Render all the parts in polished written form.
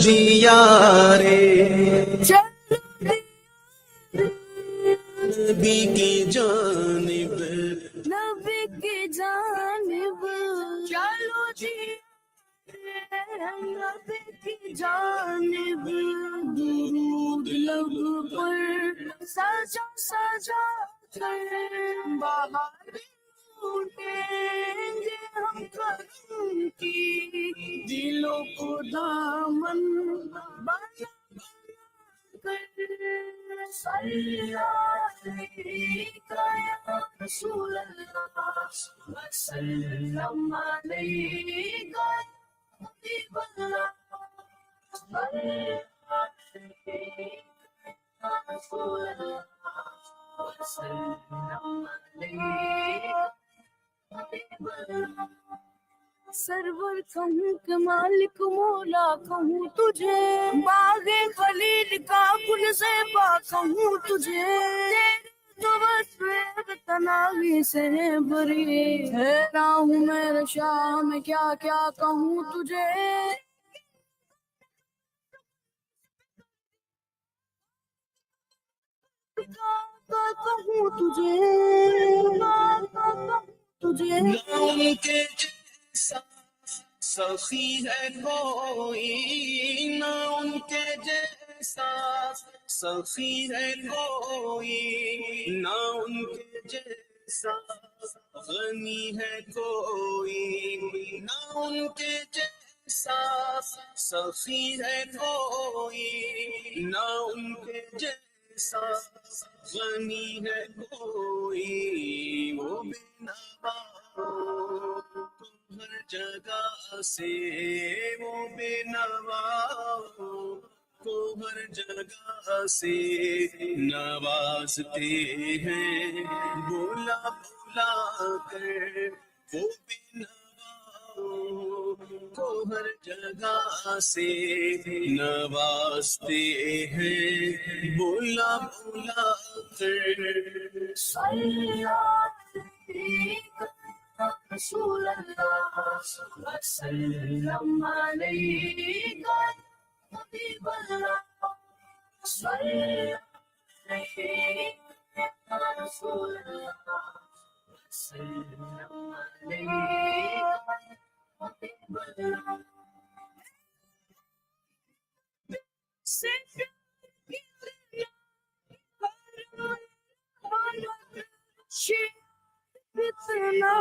جی یارے نبی کی جانب، نبی کی جانب چلو جی، نبی کی جانب درود لب پر سجا سجا کر باہر اٹھیں گے ہم کرم کی، دلوں کو دامن بنا صلی علیک یا رسول اللہ وسلم علیک یا حبیب اللہ، صلی علیک یا رسول اللہ وسلم علیک یا حبیب اللہ۔ سرور کہوں کہ مالک مولا کہوں تجھے، باغ خلیل کا گل زیبا کہوں تجھے، تیری تو بس ایک تناغی سے بری، حیران ہوں میرے شاہ میں کیا کیا کہوں تجھے، کہوں تجھے تجھے نہ ان کے جیسا سخی ہے کوئی، نہ ان کے جیسا سخی ہے کوئی، نہ ان کے جیسا غنی ہے کوئی، نہ ان کے جیسا سخی ہے کوئی، نہ ان کے جیسا غنی ہے کوئی، وہ بے نوا ہر جگہ سے، وہ بے نوا کو ہر جگہ سے نوازتے ہیں، بولا بولا کر وہ بے نوا کو ہر جگہ سے نوازتے ہیں، بولا بولا کر صلی علیک یا رسول اللہ وسلم علیک یا حبیب اللہ، صلی علیک یا رسول اللہ وسلم علیک یا حبیب اللہ۔ اتنا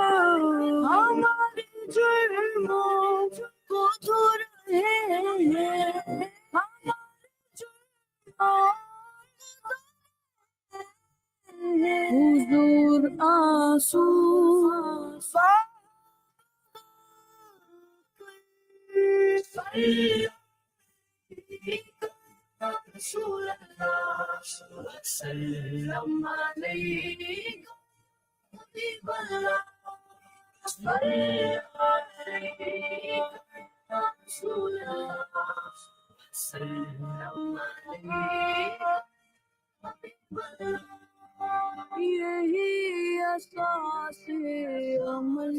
ہمارے جرموں کو دھو رہے ہیں، ہمارے جرموں حضور آنسو صلی علیک یا رسول اللہ وسلم علیک یا حبیب اللہ، صلی علیک یا رسول اللہ وسلم علیک یا حبیب اللہ۔ یہی اساس عمل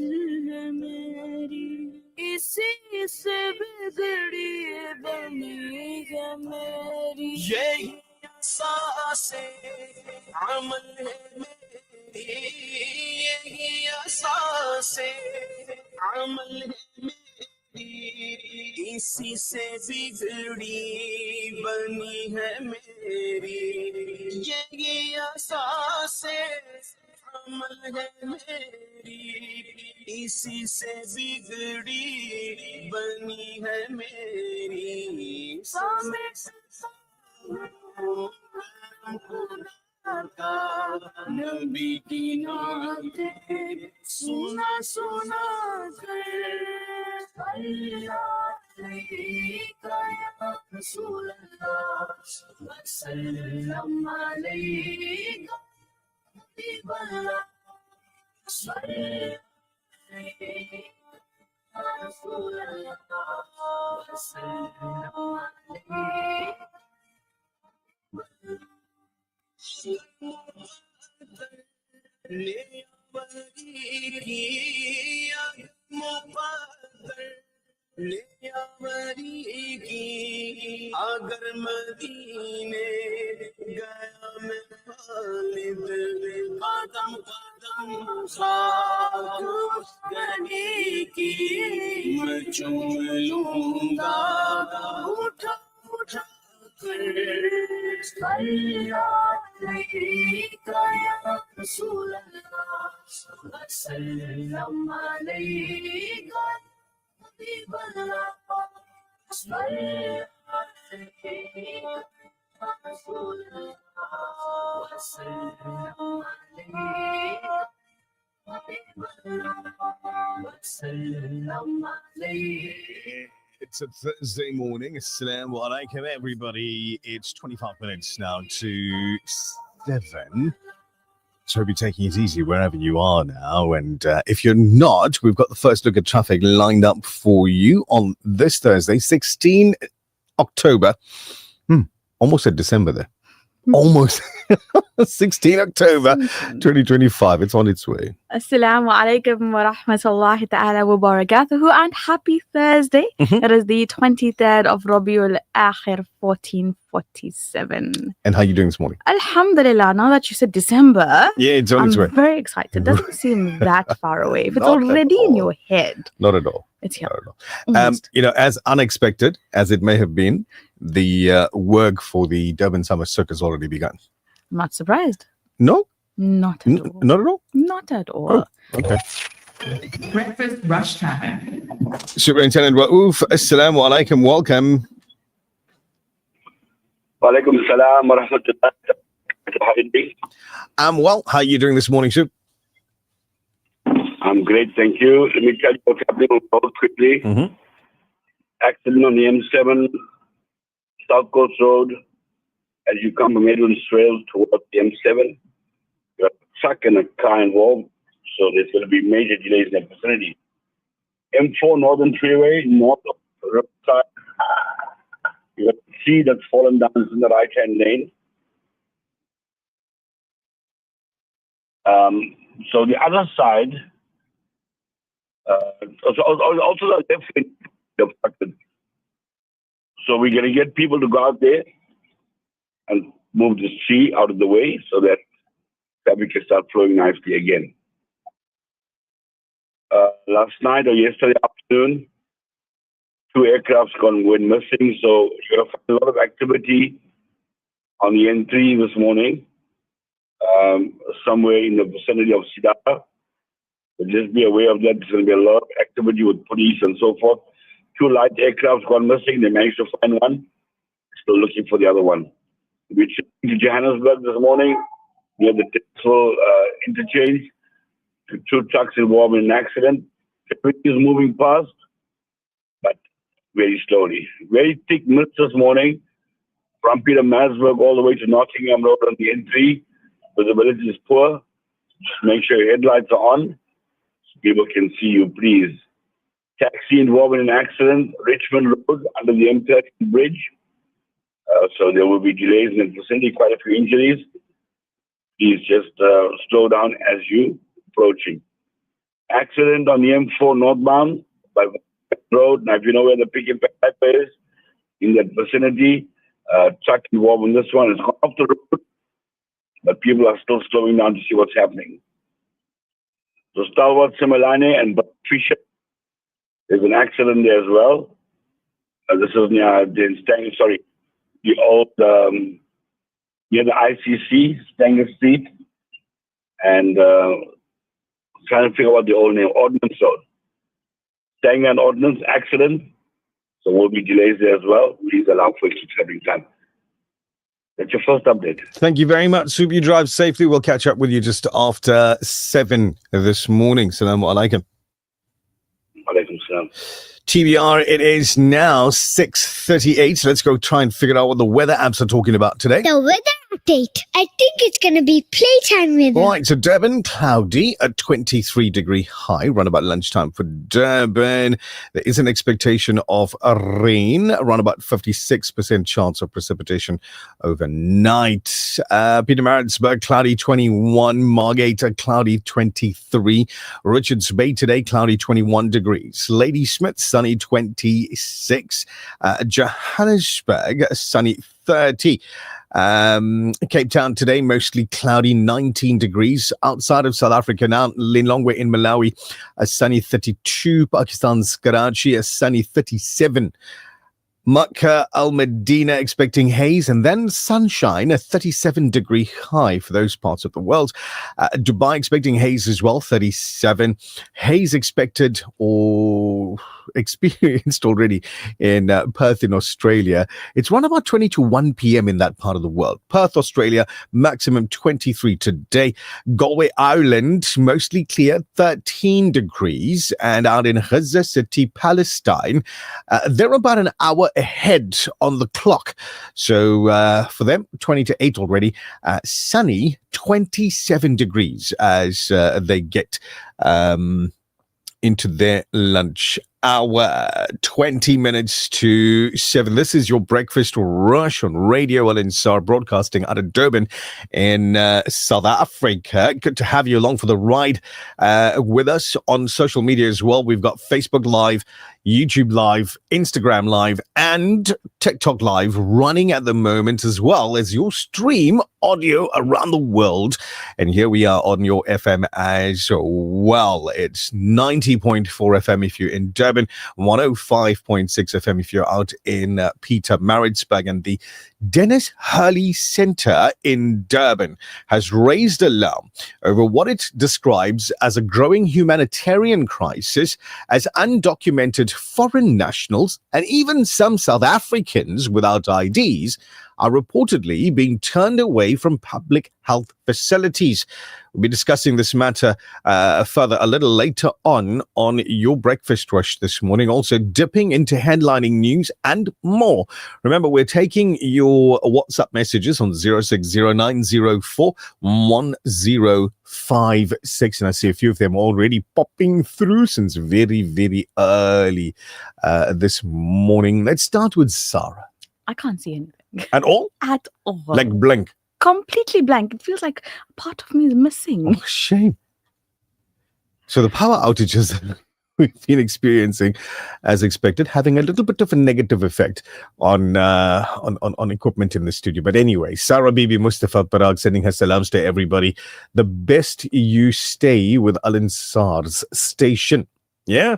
ہے میری، اسی سے بگڑی بنی ہے میری، یہی اساس عمل ہے میری، یہی اساس عمل ہے میری، اسی سے بگڑی بنی ہے میری، یہی اساس عمل ہے میری، اسی سے بگڑی بنی ہے میری، کا نبی کی نعتیں سنا سنا کر، صلی علیک یا رسول اللہ وسلم علیک یا حبیب اللہ، صلی علیک یا رسول اللہ وسلم علیک نیاوری کی अगर मदीने गया मैं खालिद कदम कदम साथ करने की मैं चूम लूंगा उठा उठा कर सल्लल्लाहु या रसूल अल्लाह सल्लल्लाहु अलैका हबीब अल्लाह It's a Thursday morning. Assalamu alaikum, everybody. It's 25 minutes now to 7. So we'll be taking it easy wherever you are now. And if you're not, we've got the first look at traffic lined up for you on this Thursday, 16 October. Almost at December there. Almost 16 October 2025. It's on its way. Assalamu alaikum wa rahmatullahi ta'ala wa barakatuhu, and happy Thursday. It is the 23rd of Rabiul Akhir 1447. And how are you doing this morning? Alhamdulillah, now that you said December, Yeah, it's on its way. I'm very excited. It doesn't seem that far away. If it's Not at already in all. your head, Not at all. it's here. Not at all. Almost. As unexpected as it may have been, the work for the Durban Summer Circus has already begun. I'm not surprised. No? Not at all. Not at all? Not at all. Okay. Breakfast rush traffic. Superintendent Raouf, Assalamu alaikum. Welcome. Walaikum salam wa rahmatullahi wa barakatuh. Well, how are you doing this morning, Sup? I'm great, thank you. Let me tell you what's happening on the road quickly. Accident on the M7, South Coast Road, as you come from Edwin Trail towards the M7. You're a truck and a car involved, so there's going to be major delays in that vicinity. M4 Northern Freeway, north of the riverside. You got a tree that's fallen down in the right-hand lane. So the other side, also the left lane obstructed. So we're going to get people to go out there and move this tree out of the way so that traffic can start flowing nicely again. Last night or yesterday afternoon, 2 aircrafts went missing, so you're going to find a lot of activity on the N3 this morning, somewhere in the vicinity of Sidara. So just be aware of that. There's going to be a lot of activity with police and so forth. 2 light aircrafts gone missing. They managed to find one. Still looking for the other one. We checked to Johannesburg this morning near the Texel interchange. 2 trucks involved in an accident. Traffic is moving past, but very slowly. Very thick mist this morning from Pietermaritzburg all the way to Nottingham Road on the N3. Visibility is poor. Just make sure your headlights are on so people can see you, please. Taxi involved in an accident, Richmond Road under the M30 bridge. So there will be delays in the vicinity, quite a few injuries. Please just slow down as you approaching. Accident on the M4 northbound by Road. Now, if you know where the pick and pack is, in that vicinity, truck involved in this one is off the road, but people are still slowing down to see what's happening. So Stalwart, Simelane, and Fisher, there's an accident there as well. This is near the old, near the ICC, Stanger Street, and trying to figure out the old name, Ordnance Road. Stanger and Ordnance accident, so will be delays there as well. Please allow for extra traveling time. That's your first update. Thank you very much, Sup. You drive safely. We'll catch up with you just after 7 this morning. Assalamu alaikum. Alaikum salam. TBR, it is now 6:38. Let's go try and figure out what the weather apps are talking about today. The weather update. I think it's going to be playtime with All her. right, so Durban, cloudy, a 23-degree high, around about lunchtime for Durban. There is an expectation of a rain, around about 56% chance of precipitation overnight. Pietermaritzburg, cloudy 21. Margate, a cloudy 23. Richards Bay today, cloudy 21 degrees. Ladysmith, sunny 26. Johannesburg, sunny 30. Cape Town today, mostly cloudy, 19 degrees. Outside of South Africa now, Lilongwe in Malawi, a sunny 32. Pakistan's Karachi, a sunny 37. Makkah, Al Medina expecting haze and then sunshine, a 37-degree high for those parts of the world. Dubai expecting haze as well, 37. Haze expected or experienced already in Perth in Australia. It's around about 20 to 1 p.m. in that part of the world. Perth, Australia, maximum 23 today. Galway Island, mostly clear, 13 degrees. And out in Gaza City, Palestine, they're about an hour ahead on the clock. So for them, 20 to 8 already. Sunny, 27 degrees as they get into their lunch hour. 20 minutes to 7. This is your breakfast rush on Radio Al Ansar, broadcasting out of Durban in South Africa. Good to have you along for the ride with us on social media as well. We've got Facebook Live, YouTube Live, Instagram Live, and TikTok Live running at the moment, as well as your stream audio around the world. And here we are on your FM as well. It's 90.4 FM if you're in Durban, 105.6 FM if you're out in Pietermaritzburg. And the Dennis Hurley Center in Durban has raised alarm over what it describes as a growing humanitarian crisis, as undocumented foreign nationals and even some South Africans without IDs are reportedly being turned away from public health facilities. We'll be discussing this matter further a little later on your breakfast rush this morning, also dipping into headlining news and more. Remember, we're taking your WhatsApp messages on 0609041056, and I see a few of them already popping through since very, very early this morning. Let's start with Sarah. I can't see anything. At all? At all. Like blank. Completely blank. It feels like a part of me is missing. Oh, shame. So the power outages we've been experiencing, as expected, having a little bit of a negative effect on equipment in the studio. But anyway, Sarah Bibi Mustafa Parag sending her salams to everybody. The best you stay with Al Ansar's station. Yeah.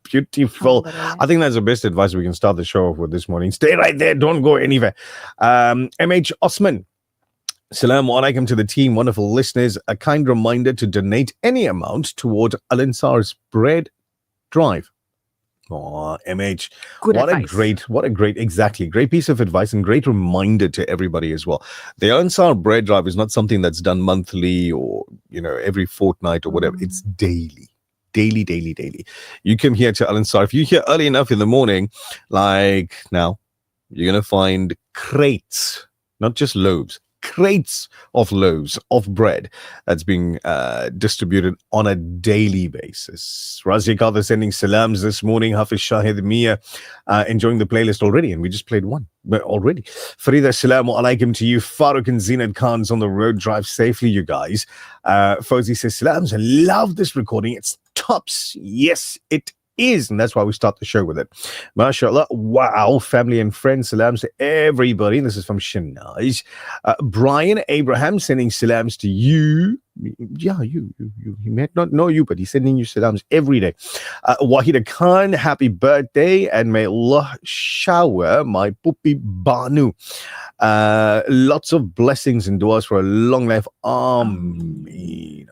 Beautiful. I think that's the best advice we can start the show off with this morning. Stay right there. Don't go anywhere. MH Osman. Assalamu alaikum to the team. Wonderful listeners. A kind reminder to donate any amount toward Al Ansar's bread drive. Oh, MH. Good What advice. a great piece of advice and great reminder to everybody as well. The Al Ansar bread drive is not something that's done monthly or, every fortnight or whatever. It's daily. Daily. You come here to Al Ansar. If you hear early enough in the morning, like now, you're going to find crates, not just loaves, crates of loaves of bread that's being distributed on a daily basis. Razia Kadir sending salams this morning. Hafiz Shahid Mia enjoying the playlist already, and we just played one already. Farida, assalamu alaikum to you. Farooq and Zinad Khan's on the road. Drive safely, you guys. Fawzi says salams. I love this recording. It's tops. Yes, it is, and that's why we start the show with it. MashaAllah. Wow. Family and friends, salams to everybody. And this is from Shanaz. Brian Abraham sending salams to you. Yeah, you. He might not know you, but he's sending you salams every day. Wahida Khan, happy birthday, and may Allah shower my puppy Banu lots of blessings and duas for a long life. Ameen.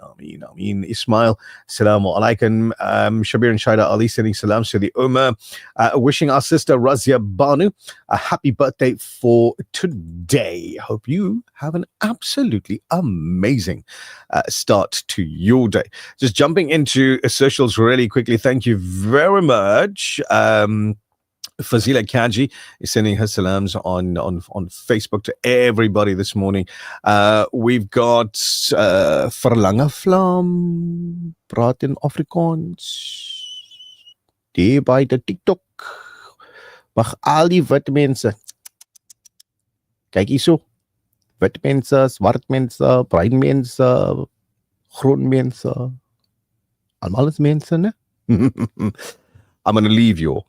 Ismail, assalamu alaikum. Shabir and Shaida Ali sending salams to the Ummah, wishing our sister Razia Banu a happy birthday for today. Hope you have an absolutely amazing start to your day. Just jumping into socials really quickly. Thank you very much. Fazila Kaji is sending her salams on Facebook to everybody this morning. We've got Verlange Vlam, praat in Afrikaans. Die by the TikTok. Mag al die wit mense. Kyk hierso. Wit mense, swart mense, bruin mense, groen mense. Almal is mense, ne? I'm going to leave your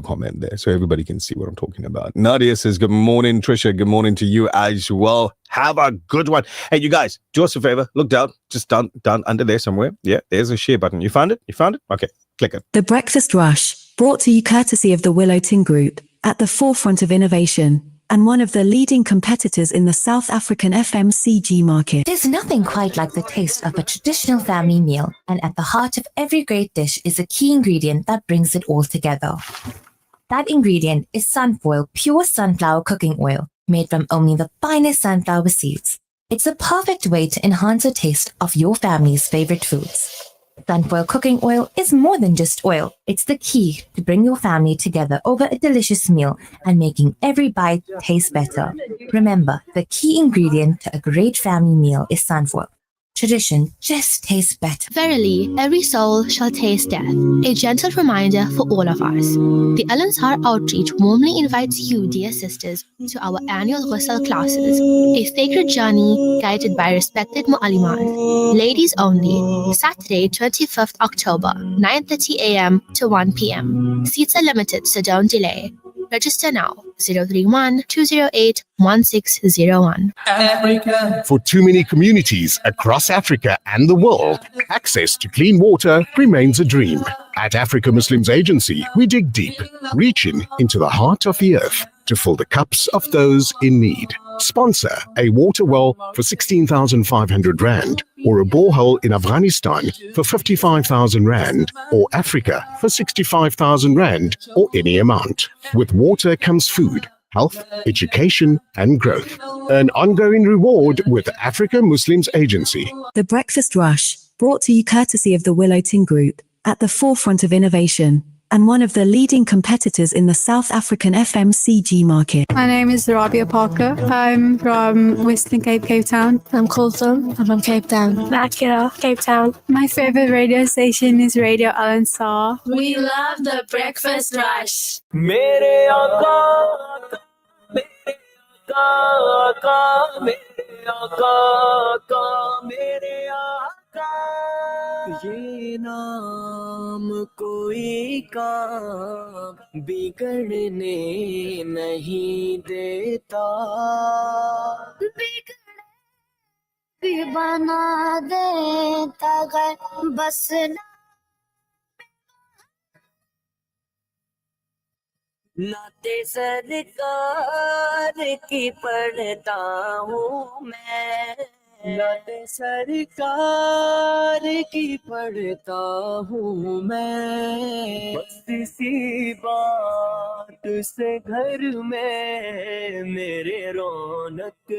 comment there so everybody can see what I'm talking about. Nadia says, good morning, Trisha. Good morning to you as well. Have a good one. Hey, you guys, do us a favor. Look down, just down under there somewhere. Yeah, there's a share button. You found it? Okay, click it. The Breakfast Rush, brought to you courtesy of the Willow Tin Group, at the forefront of innovation and one of the leading competitors in the South African FMCG market. There's nothing quite like the taste of a traditional family meal, and at the heart of every great dish is a key ingredient that brings it all together. That ingredient is Sunfoil pure sunflower cooking oil, made from only the finest sunflower seeds. It's a perfect way to enhance the taste of your family's favorite foods. Sunfoil cooking oil is more than just oil. It's the key to bring your family together over a delicious meal and making every bite taste better. Remember, the key ingredient to a great family meal is sunfoil. Tradition just tastes better. Verily, every soul shall taste death. A gentle reminder for all of us. The Ellen Sar Outreach warmly invites you, dear sisters, to our annual Ghusl classes, a sacred journey guided by respected mu'allimat. Ladies only, Saturday, 25th October, 9:30 a.m. to 1 p.m. Seats are limited, so don't delay. Register now, 031-208-1601. Africa. For too many communities across Africa and the world, access to clean water remains a dream. At Africa Muslims Agency, we dig deep, reaching into the heart of the earth to fill the cups of those in need. Sponsor a water well for 16,500 Rand, or a borehole in Afghanistan for 55,000 Rand, or Africa for 65,000 Rand, or any amount. With water comes food, health, education, and growth. An ongoing reward with Africa Muslims Agency. The Breakfast Rush, brought to you courtesy of the Willow Tin Group, at the forefront of innovation and one of the leading competitors in the South African FMCG market. My name is Rabia Parker. I'm from Western Cape, Cape Town. I'm Colton. I'm from Cape Town. Akira, Cape Town. My favorite radio station is Radio Ellen Sar. We love the Breakfast Rush. Mere Aka, mere Aka, mere Aka, mere Aka. ये नाम कोई काम बिगड़ने नहीं देता भी बना देता गर बस नाते सरकार की पढ़ता हूँ मैं नाते सरकार की पढ़ता हूँ मैं बस इसी बात से घर में मेरे रौनक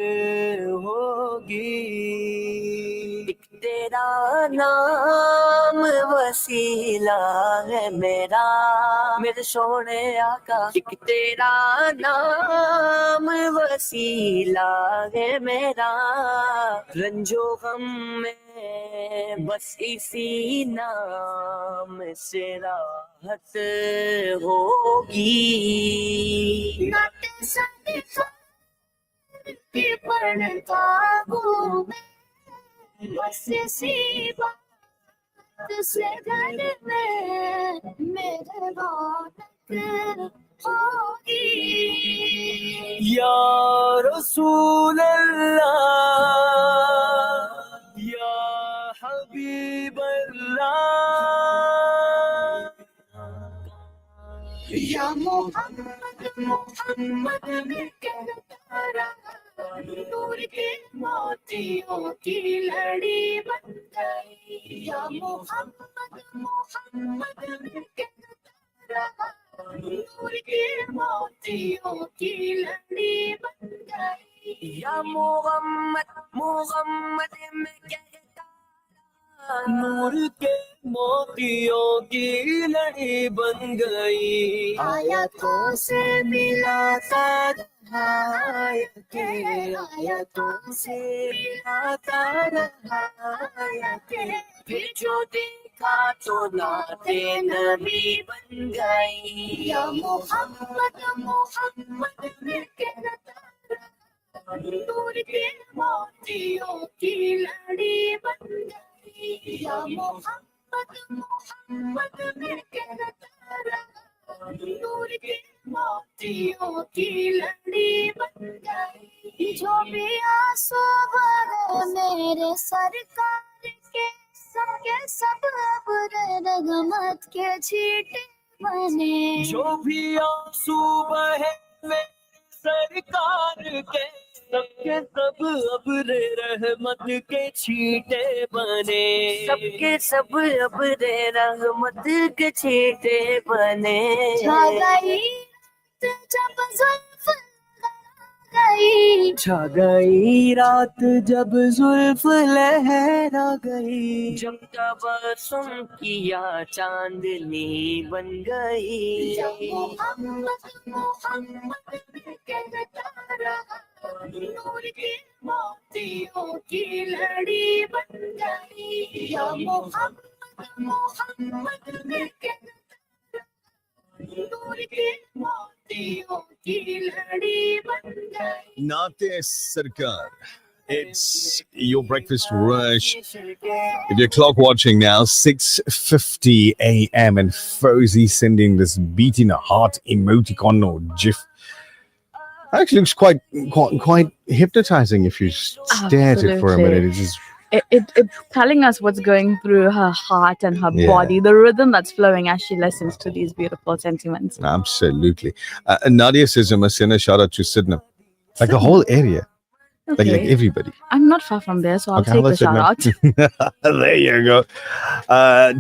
होगी एक तेरा नाम वसीला है मेरा मेरे सोने आका एक तेरा नाम वसीला है मेरा रंजो गम में बस इसी नाम से राहत होगी नाते सरकार की पढ़ता हूँ बस इसी बात से घर में मेरे रौनक होगी या रसूल अल्लाह या हबीब अल्लाह या मोहम्मद मोहम्मद में कहता रहा नूर के मोतियों की लड़ी बन गई या मोहम्मद मोहम्मद में कहता रहा नूर के मोतियों की लड़ी बन गई या मोहम्मद मोहम्मद में कहता नूर के मोतियों की लड़ी बन गई आयतों से मिलाता रहा के आयतों से मिलाता रहा के फिर जो देखा तो नाते नबी बन गई या मोहम्मद मोहम्मद में कहता रहा नूर के मोतियों की लड़ी बन गई या मोहम्मद मोहम्मद में कहता रहा नूर के मोतियों की लड़ी बन गई जो भी आंसू बहे मेरे सरकार के सब अब रगमत के छींटे बने जो भी आंसू बहे मेरे सरकार के सबके सब अब रहमत के छींटे बने सबके सब अब रहमत के छींटे बने छा गई जब जुल्फ गई छा गई रात जब जुल्फ लहरा गई जब तबस्सुम किया चांदनी बन गई जब मोहम्मद मोहम्मद में कहता रहा नूर के मोतियों की लड़ी बन गई या मोहम्मद मोहम्मद में कहता रहा नूर के मोतियों की लड़ी बन गई Nate Sarkar. It's your breakfast rush. If you're clock watching now, 6:50 a.m. and Frozy sending this beating a heart emoticon or GIF. Actually looks quite hypnotizing if you stare at it for a minute. It's just It's telling us what's going through her heart and her body, the rhythm that's flowing as she listens to these beautiful sentiments. absolutely. Nadia says, Masina, shout out to Sydney. Like the whole area. Okay. Like everybody. I'm not far from there, so I'll Okay, take the let's shout out. There you go.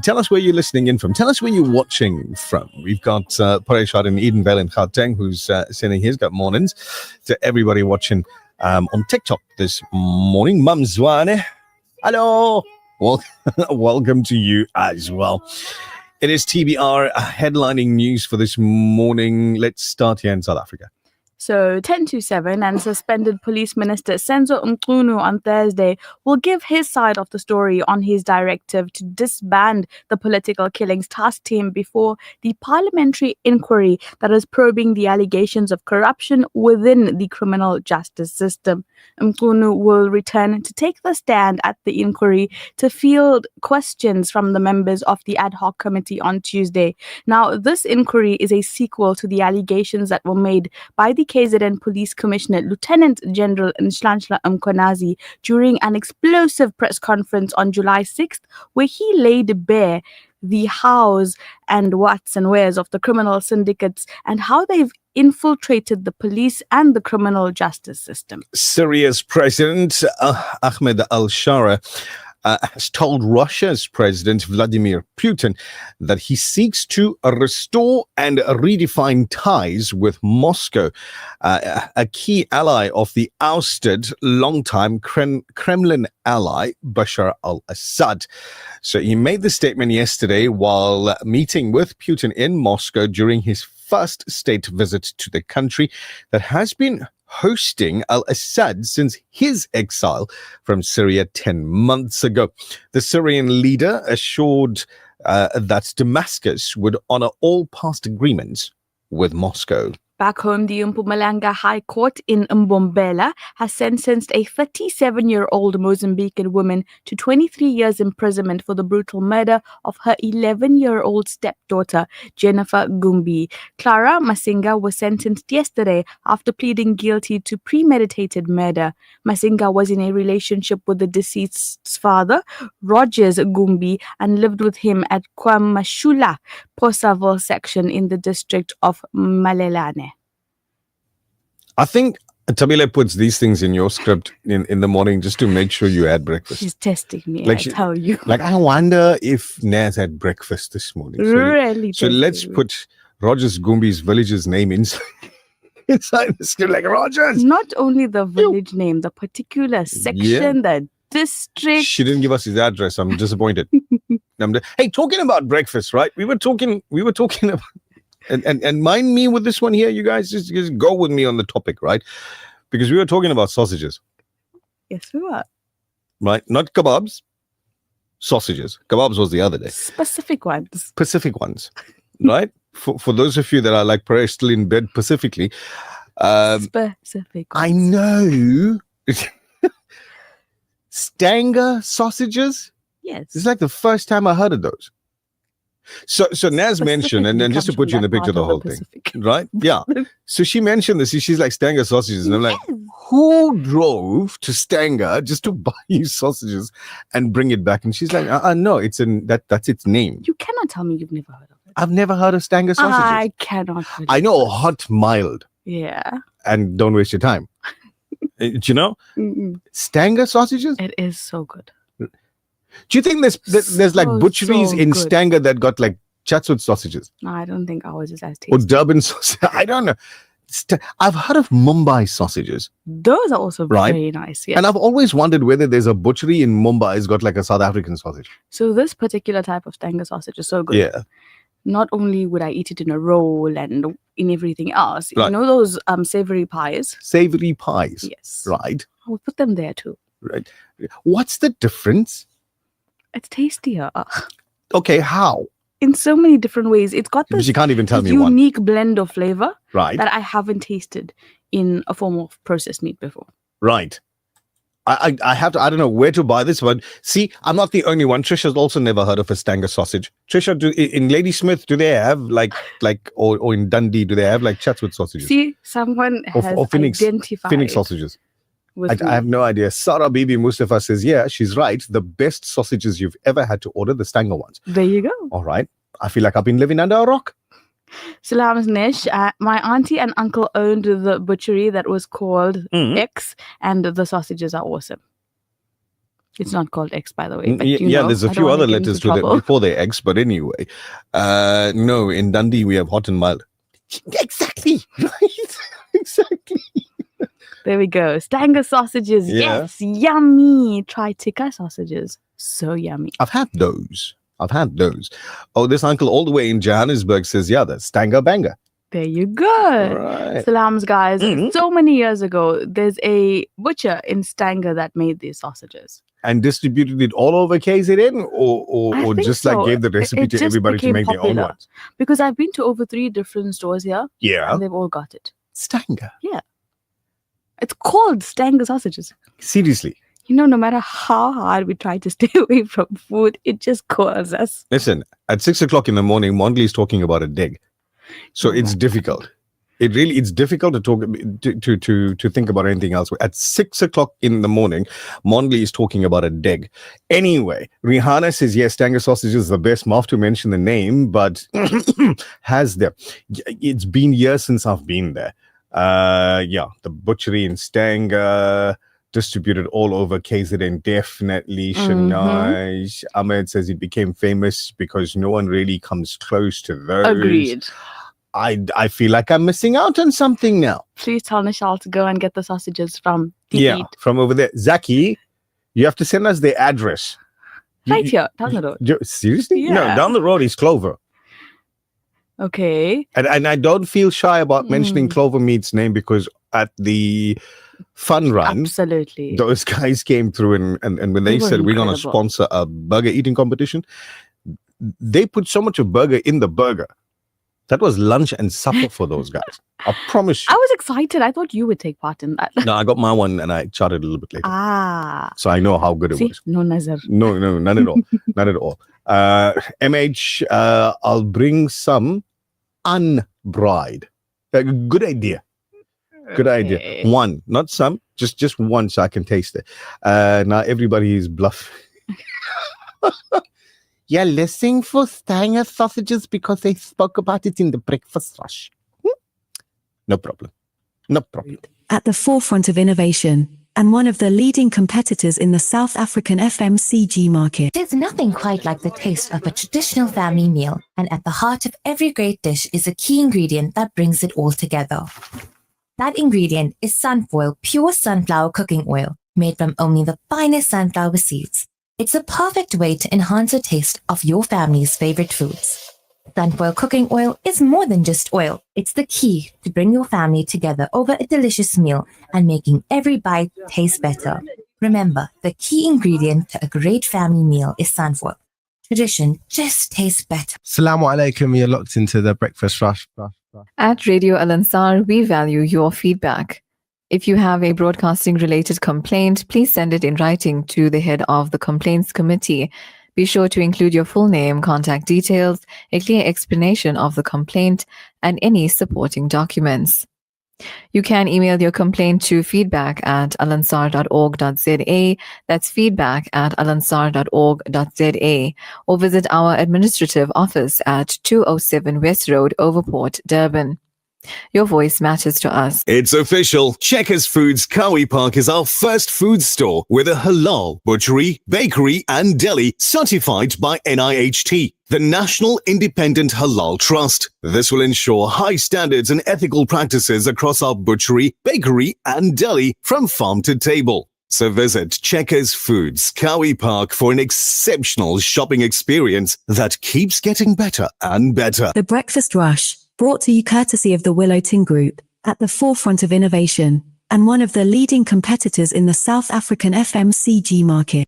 Tell us where you're listening in from. Tell us where you're watching from. We've got Pareshad in Edenvale in Gauteng who's sending his good mornings to everybody watching on TikTok this morning. Mum Zwane, hello. Well, welcome to you as well. It is TBR headlining news for this morning. Let's start here in South Africa. So 10 to 7 and suspended police minister Senzo Mchunu on Thursday will give his side of the story on his directive to disband the political killings task team before the parliamentary inquiry that is probing the allegations of corruption within the criminal justice system. Mchunu will return to take the stand at the inquiry to field questions from the members of the ad hoc committee on Tuesday. Now, this inquiry is a sequel to the allegations that were made by the KZN Police Commissioner Lieutenant General Nhlanhla Mkhwanazi during an explosive press conference on July 6th, where he laid bare the hows and whats and wheres of the criminal syndicates and how they've infiltrated the police and the criminal justice system. Syria's President Ahmed al-Shara has told Russia's President Vladimir Putin that he seeks to restore and redefine ties with Moscow, a key ally of the ousted longtime Kremlin ally Bashar al-Assad. So he made the statement yesterday while meeting with Putin in Moscow during his first state visit to the country that has been hosting al-Assad since his exile from Syria 10 months ago. The Syrian leader assured that Damascus would honor all past agreements with Moscow. Back home, the Mpumalanga High Court in Mbombela has sentenced a 37-year-old Mozambican woman to 23 years imprisonment for the brutal murder of her 11-year-old stepdaughter, Jennifer Gumbi. Clara Masinga was sentenced yesterday after pleading guilty to premeditated murder. Masinga was in a relationship with the deceased's father, Rogers Gumbi, and lived with him at Kwamashula, Posaville section in the district of Malelane. I think Tabile puts these things in your script in the morning just to make sure you had breakfast. She's testing me, Like I she- tell you. Like, I wonder if Naz had breakfast this morning. Really So let's testing me. put Rogers Gumbi's village's name inside the script. Like, Rogers! Not only the village name, the particular section, the District. She didn't give us his address. I'm disappointed. Hey, talking about breakfast, right? We were talking about, and mind me with this one here, you guys. Just go with me on the topic, right? Because we were talking about sausages, Yes, we were. right? Not kebabs, sausages. Kebabs was the other day. Specific ones. Pacific ones, right? For those of you that are like probably still in bed pacifically, Specific I ones. know. Stanger sausages. Yes. This is like the first time I heard of those. So Naz mentioned, and then just to put you in the picture, the whole thing, right? Yeah. So she mentioned this. She's like, Stanger sausages, and I'm like, who drove to Stanger just to buy you sausages and bring it back? And she's like, no, that's its name. You cannot tell me you've never heard of it. I've never heard of Stanger sausages. I cannot. I know hot, mild, Yeah. and don't waste your time. Do you know Mm-mm. Stanger sausages? It is so good. Do you think there's like So, butcheries so in good. Stanger that got like Chatswood sausages No, I don't think ours is as or tasty. Durban sausage? I don't know. I've heard of Mumbai sausages, Those are also Right. very nice. Yeah. and I've always wondered whether there's a butchery in Mumbai has got like a South African sausage. So this particular type of Stanger sausage is so good. Yeah, Not only would I eat it in a roll and in everything else, Right. you know those savory pies? savory pies. Yes. Right, I would put them there too. right. What's the difference? It's tastier Okay, how? in so many different ways. It's got this You can't even tell me one. unique blend of flavor Right, that I haven't tasted in a form of processed meat before. right. I have to. I don't know where to buy this one. See, I'm not the only one. Trisha's also never heard of a Stanger sausage. Trisha, in Ladysmith, do they have like or in Dundee, do they have like Chatswood sausages See, someone Or- has or Phoenix- identified Phoenix sausages? with I have no idea. Sarah Bibi Mustafa says, yeah, she's right. The best sausages you've ever had to order, the Stanger ones. There you go. All right. I feel like I've been living under a rock. Salams Nish. My auntie and uncle owned the butchery that was called Mhm. X, and the sausages are awesome. It's not called X, by the way. But Yeah, there's a I don't few wanna other get into letters to them trouble. before they eggs, but anyway. No, in Dundee, we have hot and mild. Exactly. Right. Exactly. There we go. Stanger sausages. Yeah. Yes, yummy. Try tikka sausages. So yummy. I've had those. Oh, this uncle all the way in Johannesburg says, yeah, that's Stanger Banger. There you go. Right. Salams, guys. Mhm. So many years ago, there's a butcher in Stanger that made these sausages. And distributed it all over KZN or I think just so. like gave the recipe It to just everybody to became make their own popular. ones. Because I've been to over 3 different stores here, Yeah. and they've all got it. Stanger. It's called Stanger sausages. Seriously. You know, no matter how hard we try to stay away from food, it just calls us. Listen, at 6 o'clock in the morning, Mondley is talking about a dig. So it's difficult. It's difficult to talk to think about anything else. At 6 o'clock in the morning, Mondley is talking about a dig. Anyway, Rihanna says, yes, Stanger sausage is the best. Mouth to mention the name, but has there. It's been years since I've been there. Yeah, the butchery in Stanger, distributed all over KZN, definitely. Shanice Ahmed says it became famous because no one really comes close to those. Agreed. I feel like I'm missing out on something now. Please tell Nishal to go and get the sausages from the Yeah, Eat. from over there. Zaki, you have to send us the address. Right here, down the road. Seriously? No, Yeah. down the road is Clover. Okay. And I don't feel shy about mentioning Clover Meat's name because at the fun run, Absolutely. those guys came through and when they They were said we're going to incredible. sponsor a burger eating competition, they put so much of burger in the burger. That was lunch and supper for those guys. I promise I you. was excited. I thought you would take part in that. No, I got my one and I charted a little bit later. So I know how good it See, was. no nazar. No, none at all. None at all. MH, I'll bring some unbride. Good idea. Good idea. Okay. One, not some, just one so I can taste it. Now everybody is bluff. You're listening for Stanger sausages because they spoke about it in the breakfast rush. No problem. No problem. At the forefront of innovation and one of the leading competitors in the South African FMCG market. There's nothing quite like the taste of a traditional family meal, and at the heart of every great dish is a key ingredient that brings it all together. That ingredient is Sunfoil Pure Sunflower Cooking Oil, Made from only the finest sunflower seeds, it's a perfect way to enhance the taste of your family's favorite foods. Sunfoil cooking oil is more than just oil. It's the key to bring your family together over a delicious meal and making every bite taste better. Remember, the key ingredient to a great family meal is sunfoil. Tradition just tastes better. Assalamu alaikum, you're locked into the Breakfast Rush. At Radio Al Ansar, we value your feedback. If you have a broadcasting related complaint, please send it in writing to the head of the Complaints Committee. Be sure to include your full name, contact details, a clear explanation of the complaint, and any supporting documents. You can email your complaint to feedback@alansar.org.za, that's feedback@alansar.org.za, or visit our administrative office at 207 West Road, Overport, Durban. Your voice matters to us. It's official. Checkers Foods Kawi Park is our first food store with a halal butchery, bakery and deli certified by NIHT, the National Independent Halal Trust. This will ensure high standards and ethical practices across our butchery, bakery and deli from farm to table. So visit Checkers Foods Kawi Park for an exceptional shopping experience that keeps getting better and better. The Breakfast Rush, brought to you courtesy of the Willow Tin Group, at the forefront of innovation, and one of the leading competitors in the South African FMCG market.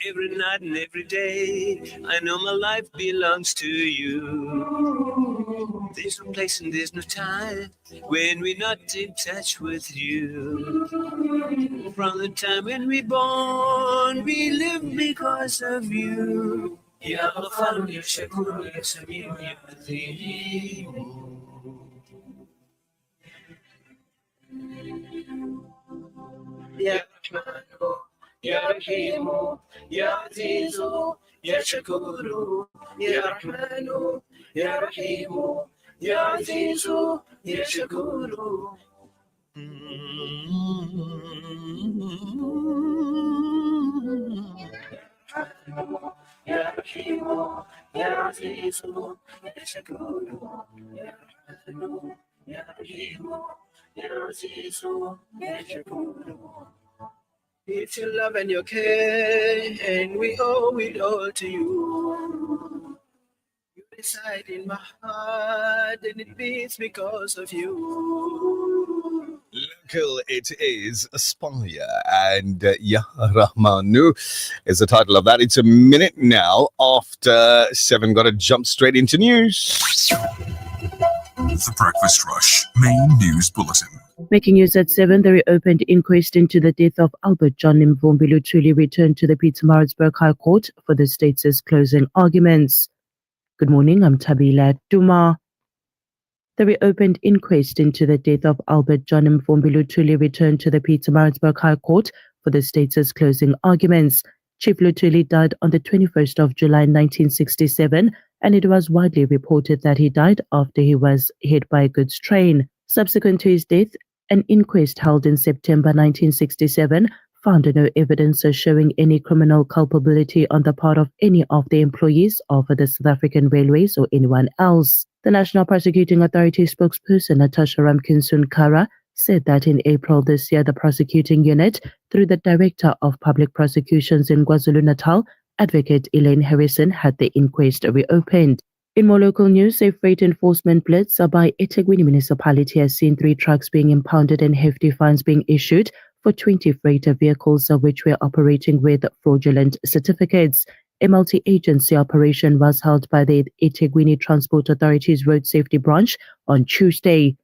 Every night and every day, I know my life belongs to you. There's no place and there's no time when we're not in touch with you. From the time when we're born, we live because of you. Ya Ghafaru, Ya Shakuru, Ya Samiu, Ya Azimu. Ya Rahmanu, Ya Rahimu, Ya Azizu, Ya Shakuru, Ya Rahmanu, Ya Rahimu, Ya Azizu, Ya Shakuru. Ya Rahimu, Ya Azizu, Ya Shakuru, Ya Rahmanu, Ya Rahimu, Ya Azizu, Ya Shakuru. It's your love and your care, and we owe it all to you. You reside in my heart, and it beats because of you. Local, it is Aspire, and Ya Rahmanu is the title of that. It's a minute now after 7. Got to jump straight into news. The Breakfast Rush main news bulletin. Making news at 7, the reopened inquest into the death of Albert John Mvumbi Luthuli returned to the Pietermaritzburg High Court for the state's closing arguments. Good morning, I'm Tabila Duma. The reopened inquest into the death of Albert John Mvumbi Luthuli returned to the Pietermaritzburg High Court for the state's closing arguments. Chief Luthuli died on the 21st of July 1967, and it was widely reported that he died after he was hit by a goods train. Subsequent to his death, an inquest held in September 1967 found no evidence showing any criminal culpability on the part of any of the employees of the South African Railways or anyone else. The National Prosecuting Authority spokesperson Natasha Ramkinson-Kara said that in April this year, the prosecuting unit, through the Director of Public Prosecutions in KwaZulu-Natal, Advocate Elaine Harrison, had the inquest reopened. In more local news, a freight enforcement blitz by eThekwini municipality has seen 3 trucks being impounded and hefty fines being issued for 20 freighter vehicles which were operating with fraudulent certificates. A multi-agency operation was held by the eThekwini Transport Authority's Road Safety Branch on Tuesday.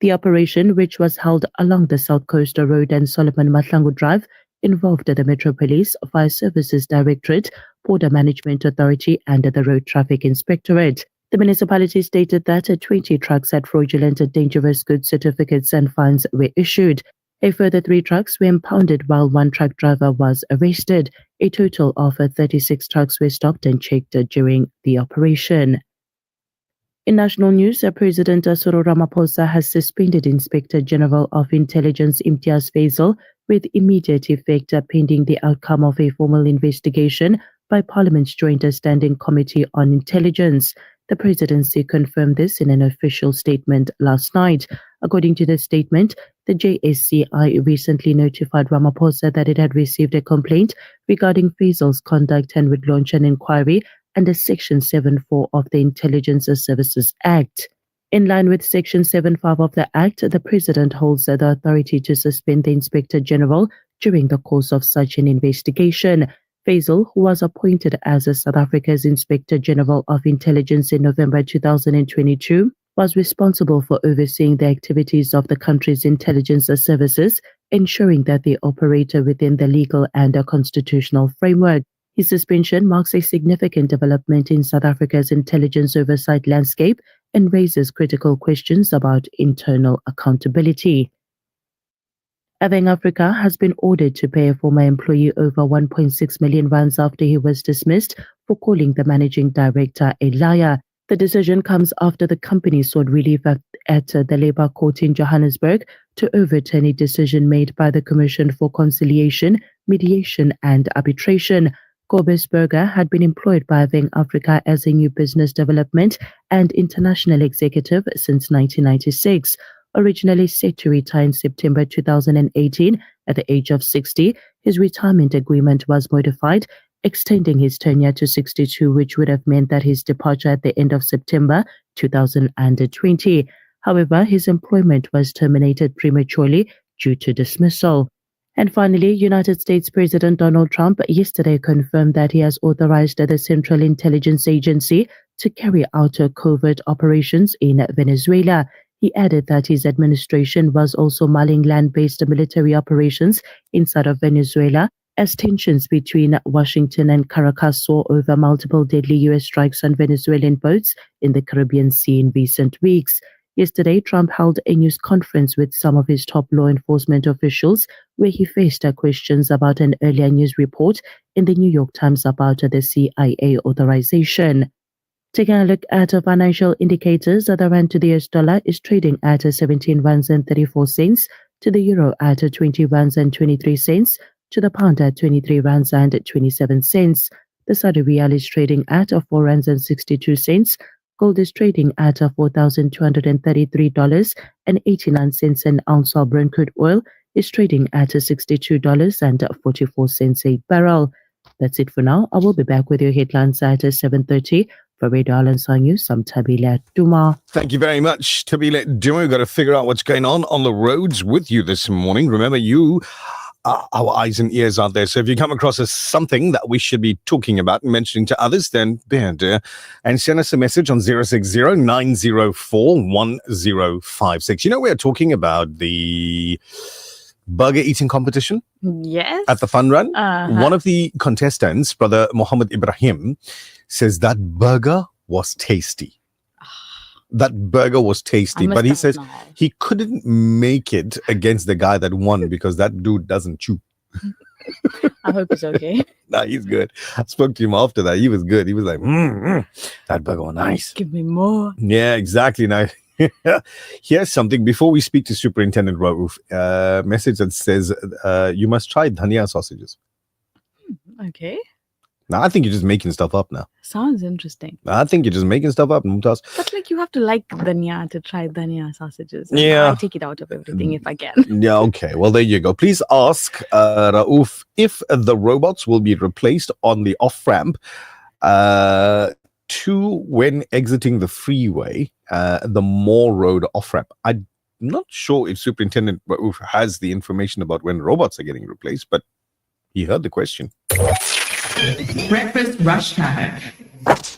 The operation, which was held along the South Coast Road and Solomon Mahlangu Drive, involved the Metro Police, Fire Services Directorate, Border Management Authority and the Road Traffic Inspectorate. The municipality stated that 20 trucks had fraudulent and dangerous goods certificates and fines were issued. A further 3 trucks were impounded while 1 truck driver was arrested. A total of 36 trucks were stopped and checked during the operation. In national news, President Cyril Ramaphosa has suspended Inspector General of Intelligence Imtiaz Faisal with immediate effect pending the outcome of a formal investigation by Parliament's Joint Standing Committee on Intelligence. The presidency confirmed this in an official statement last night. According to the statement, the JSCI recently notified Ramaphosa that it had received a complaint regarding Faisal's conduct and would launch an inquiry under Section 7.4 of the Intelligence Services Act. In line with Section 7.5 of the Act, the President holds the authority to suspend the Inspector General during the course of such an investigation. Faisal, who was appointed as South Africa's Inspector General of Intelligence in November 2022, was responsible for overseeing the activities of the country's intelligence services, ensuring that they operate within the legal and constitutional framework. His suspension marks a significant development in South Africa's intelligence oversight landscape and raises critical questions about internal accountability. Aveng Africa has been ordered to pay a former employee over 1.6 million rands after he was dismissed for calling the managing director a liar. The decision comes after the company sought relief at the Labour Court in Johannesburg to overturn a decision made by the Commission for Conciliation, Mediation and Arbitration. Cobus Burger had been employed by Aveng Africa as a new business development and international executive since 1996. Originally set to retire in September 2018 at the age of 60, his retirement agreement was modified, extending his tenure to 62, which would have meant that his departure at the end of September 2020. However, his employment was terminated prematurely due to dismissal. And finally, United States President Donald Trump yesterday confirmed that he has authorized the Central Intelligence Agency to carry out covert operations in Venezuela. He added that his administration was also mulling land-based military operations inside of Venezuela as tensions between Washington and Caracas saw over multiple deadly U.S. strikes on Venezuelan boats in the Caribbean Sea in recent weeks. Yesterday, Trump held a news conference with some of his top law enforcement officials where he faced questions about an earlier news report in the New York Times about the CIA authorization. Taking a look at financial indicators, the rand to the US dollar is trading at 17 rands and 34 cents, to the euro at 20 rands and 23 cents, to the pound at 23 rands and 27 cents. The Saudi Riyal is trading at 4 rands and 62 cents. Gold is trading at $4,233.89 an ounce, while Brent crude oil is trading at $62.44 a barrel. That's it for now. I will be back with your headlines at 7:30. For Radio Alansar News, I'm Tabile Duma. Thank you very much, Tabile Duma. We've got to figure out what's going on the roads with you this morning. Remember, you are our eyes and ears out there. So if you come across as something that we should be talking about and mentioning to others, then and send us a message on 060-904-1056. You know, we're talking about the burger eating competition. Yes. At the fun run. Uh-huh. One of the contestants, Brother Muhammad Ibrahim, says that burger was tasty. That burger was tasty, but he says he couldn't make it against the guy that won because that dude doesn't chew. I hope it's okay. Nah, he's good. I spoke to him after that. He was good. He was like, that burger was nice. Give me more. Yeah, exactly. Now, here's something. Before we speak to Superintendent Rauf, message that says, you must try dhania sausages. Okay. Now, I think you're just making stuff up now. Sounds interesting. I think you're just making stuff up, Mumtaz. But like you have to like dhania to try dhania sausages. Yeah. I take it out of everything if I can. Yeah, okay. Well, there you go. Please ask Rauf if the robots will be replaced on the off-ramp to when exiting the freeway, the Moore Road off-ramp. I'm not sure if Superintendent Rauf has the information about when robots are getting replaced, but he heard the question. Breakfast rush time.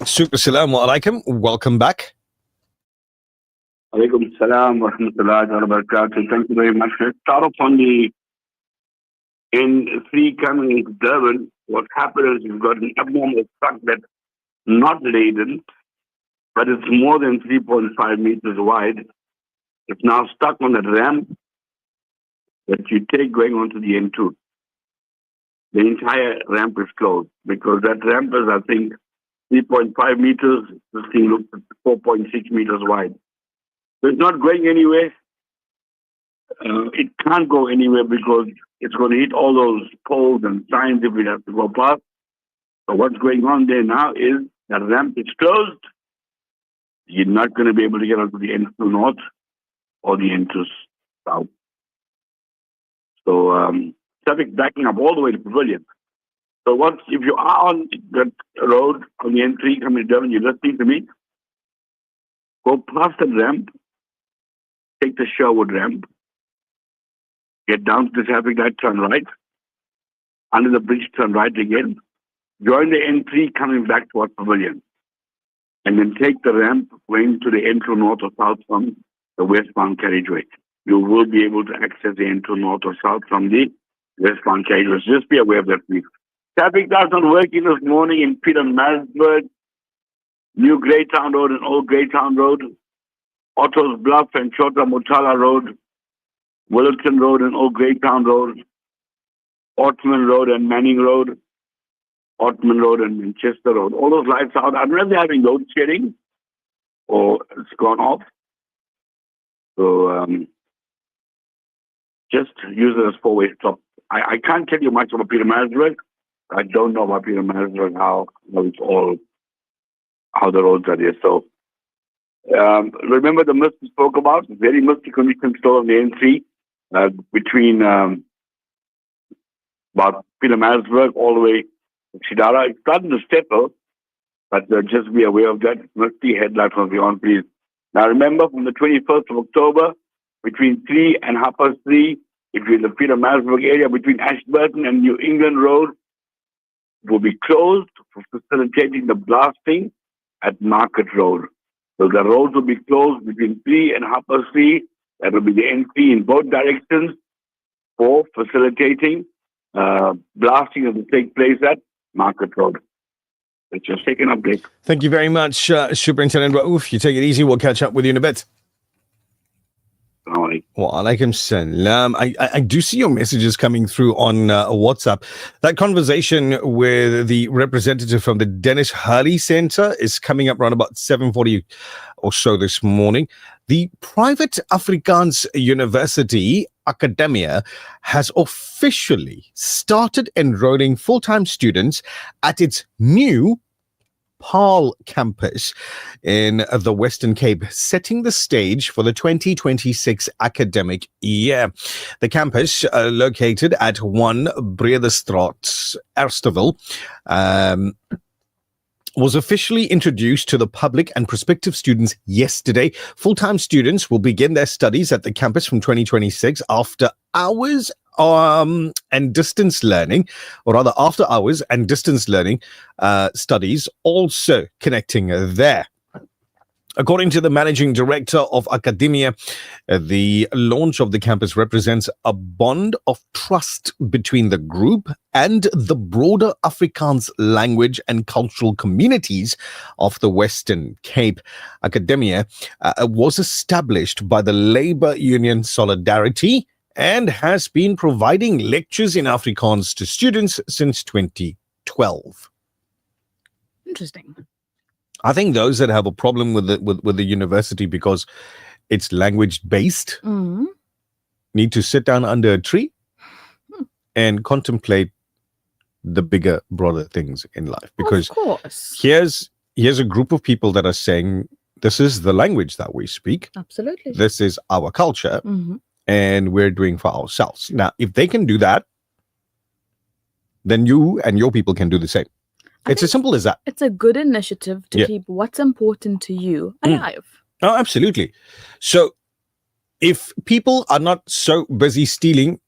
Super Salaam Alaikum. Welcome back. Alaikum salam wa rahmatullahi wa barakatuh. Thank you very much. Let's start off on in Free coming Durban. What happened is you've got an abnormal truck that's not laden, but it's more than 3.5 meters wide. It's now stuck on that ramp that you take going onto the N2. The entire ramp is closed because that ramp is, I think, 3.5 meters. This thing looks at 4.6 meters wide. So it's not going anywhere. It can't go anywhere because it's going to hit all those poles and signs if it has to go past. So what's going on there now is that ramp is closed. You're not going to be able to get onto the N2 North or the N2 South. So traffic backing up all the way to Pavilion. So if you are on that road on the N3 coming to Durban, you're listening to me, go past the ramp, take the Sherwood ramp, get down to the traffic light, turn right, under the bridge, turn right again, join the N3 coming back towards Pavilion, and then take the ramp going to the N2 North or South from the westbound carriageway. You will be able to access the N2 North or South from the westbound carriageway. So just be aware of that, please. Traffic lights not working this morning in Pietermaritzburg, New Greytown Road and Old Greytown Road, Otto's Bluff and Chota Motala Road, Willerton Road and Old Greytown Road, Ortman Road and Manning Road, Ortman Road and Manchester Road. All those lights out. I don't know if they're having load shedding or it's gone off. So just use it as four-way stop. I can't tell you much about Pietermaritzburg. I don't know about Pietermaritzburg, how the roads are there. So remember the mist we spoke about? Very misty conditions still on the N3 between about Pietermaritzburg all the way to Shidara. It's starting to settle, but just be aware of that. Misty headlights will be on, please. Now remember, from the 21st of October, between 3 and 3:30, if you're in the Pietermaritzburg area, between Ashburton and New England Road, will be closed for facilitating the blasting at Market Road. So the roads will be closed between 3 and 3:30. That will be the N3 in both directions for facilitating blasting that will take place at Market Road. It's your second update. Thank you very much, Superintendent Raouf. You take it easy. We'll catch up with you in a bit. Wa alaikum salam. I do see your messages coming through on WhatsApp. That conversation with the representative from the Dennis Hurley Center is coming up around about 7:40 or so this morning. The private Afrikaans University Academia has officially started enrolling full-time students at its new Paarl campus in the Western Cape, setting the stage for the 2026 academic year. The campus, located at 1 Bredestraat, Ersteville, was officially introduced to the public and prospective students yesterday. Full-time students will begin their studies at the campus from 2026 after hours and distance learning, or rather after hours and distance learning studies also connecting there. According to the managing director of Academia, the launch of the campus represents a bond of trust between the group and the broader Afrikaans language and cultural communities of the Western Cape. Academia was established by the labor union Solidarity and has been providing lectures in Afrikaans to students since 2012. Interesting. I think those that have a problem with the university because it's language based need to sit down under a tree and contemplate the bigger, broader things in life. Because of course, here's a group of people that are saying this is the language that we speak. Absolutely. This is our culture. And we're doing for ourselves. Now, if they can do that, then you and your people can do the same. It's as simple as that. It's a good initiative to keep what's important to you alive. Oh, absolutely. So if people are not so busy stealing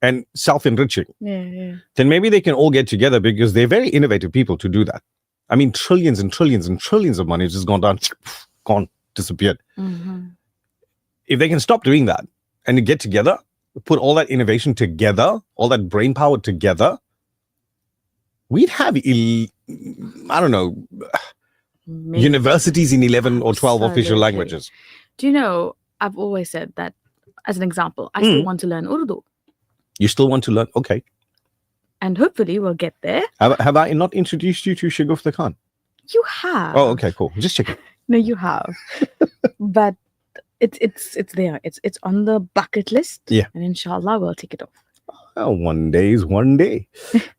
and self-enriching, then maybe they can all get together, because they're very innovative people to do that. I mean, trillions and trillions and trillions of money has just gone down, gone, disappeared. If they can stop doing that and get together, put all that innovation together, all that brain power together, we'd have, universities in 11 or 12 official languages. Do you know, I've always said that, as an example, I still want to learn Urdu. You still want to learn? Okay. And hopefully we'll get there. Have I not introduced you to Shagufta Khan? You have. Oh, okay, cool. Just checking. No, you have. But it's there. It's on the bucket list. Yeah. And inshallah, we'll take it off. Oh, one day is one day.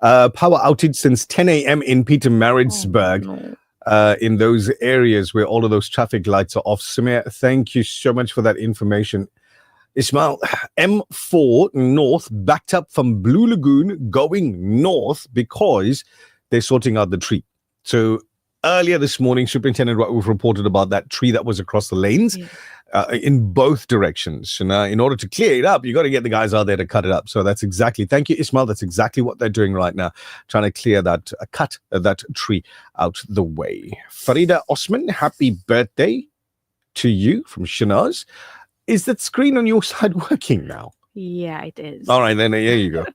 Power outage since 10 a.m. in Pietermaritzburg. In those areas where all of those traffic lights are off. Samir, thank you so much for that information. Ismail, M4 North backed up from Blue Lagoon going north because they're sorting out the tree. So earlier this morning, Superintendent Rauf reported about that tree that was across the lanes in both directions. And in order to clear it up, you got to get the guys out there to cut it up. So that's exactly, thank you, Ismail. That's exactly what they're doing right now, trying to clear that, cut that tree out the way. Farida Osman, happy birthday to you from Shanaz. Is that screen on your side working now? Yeah, it is. All right, then there you go.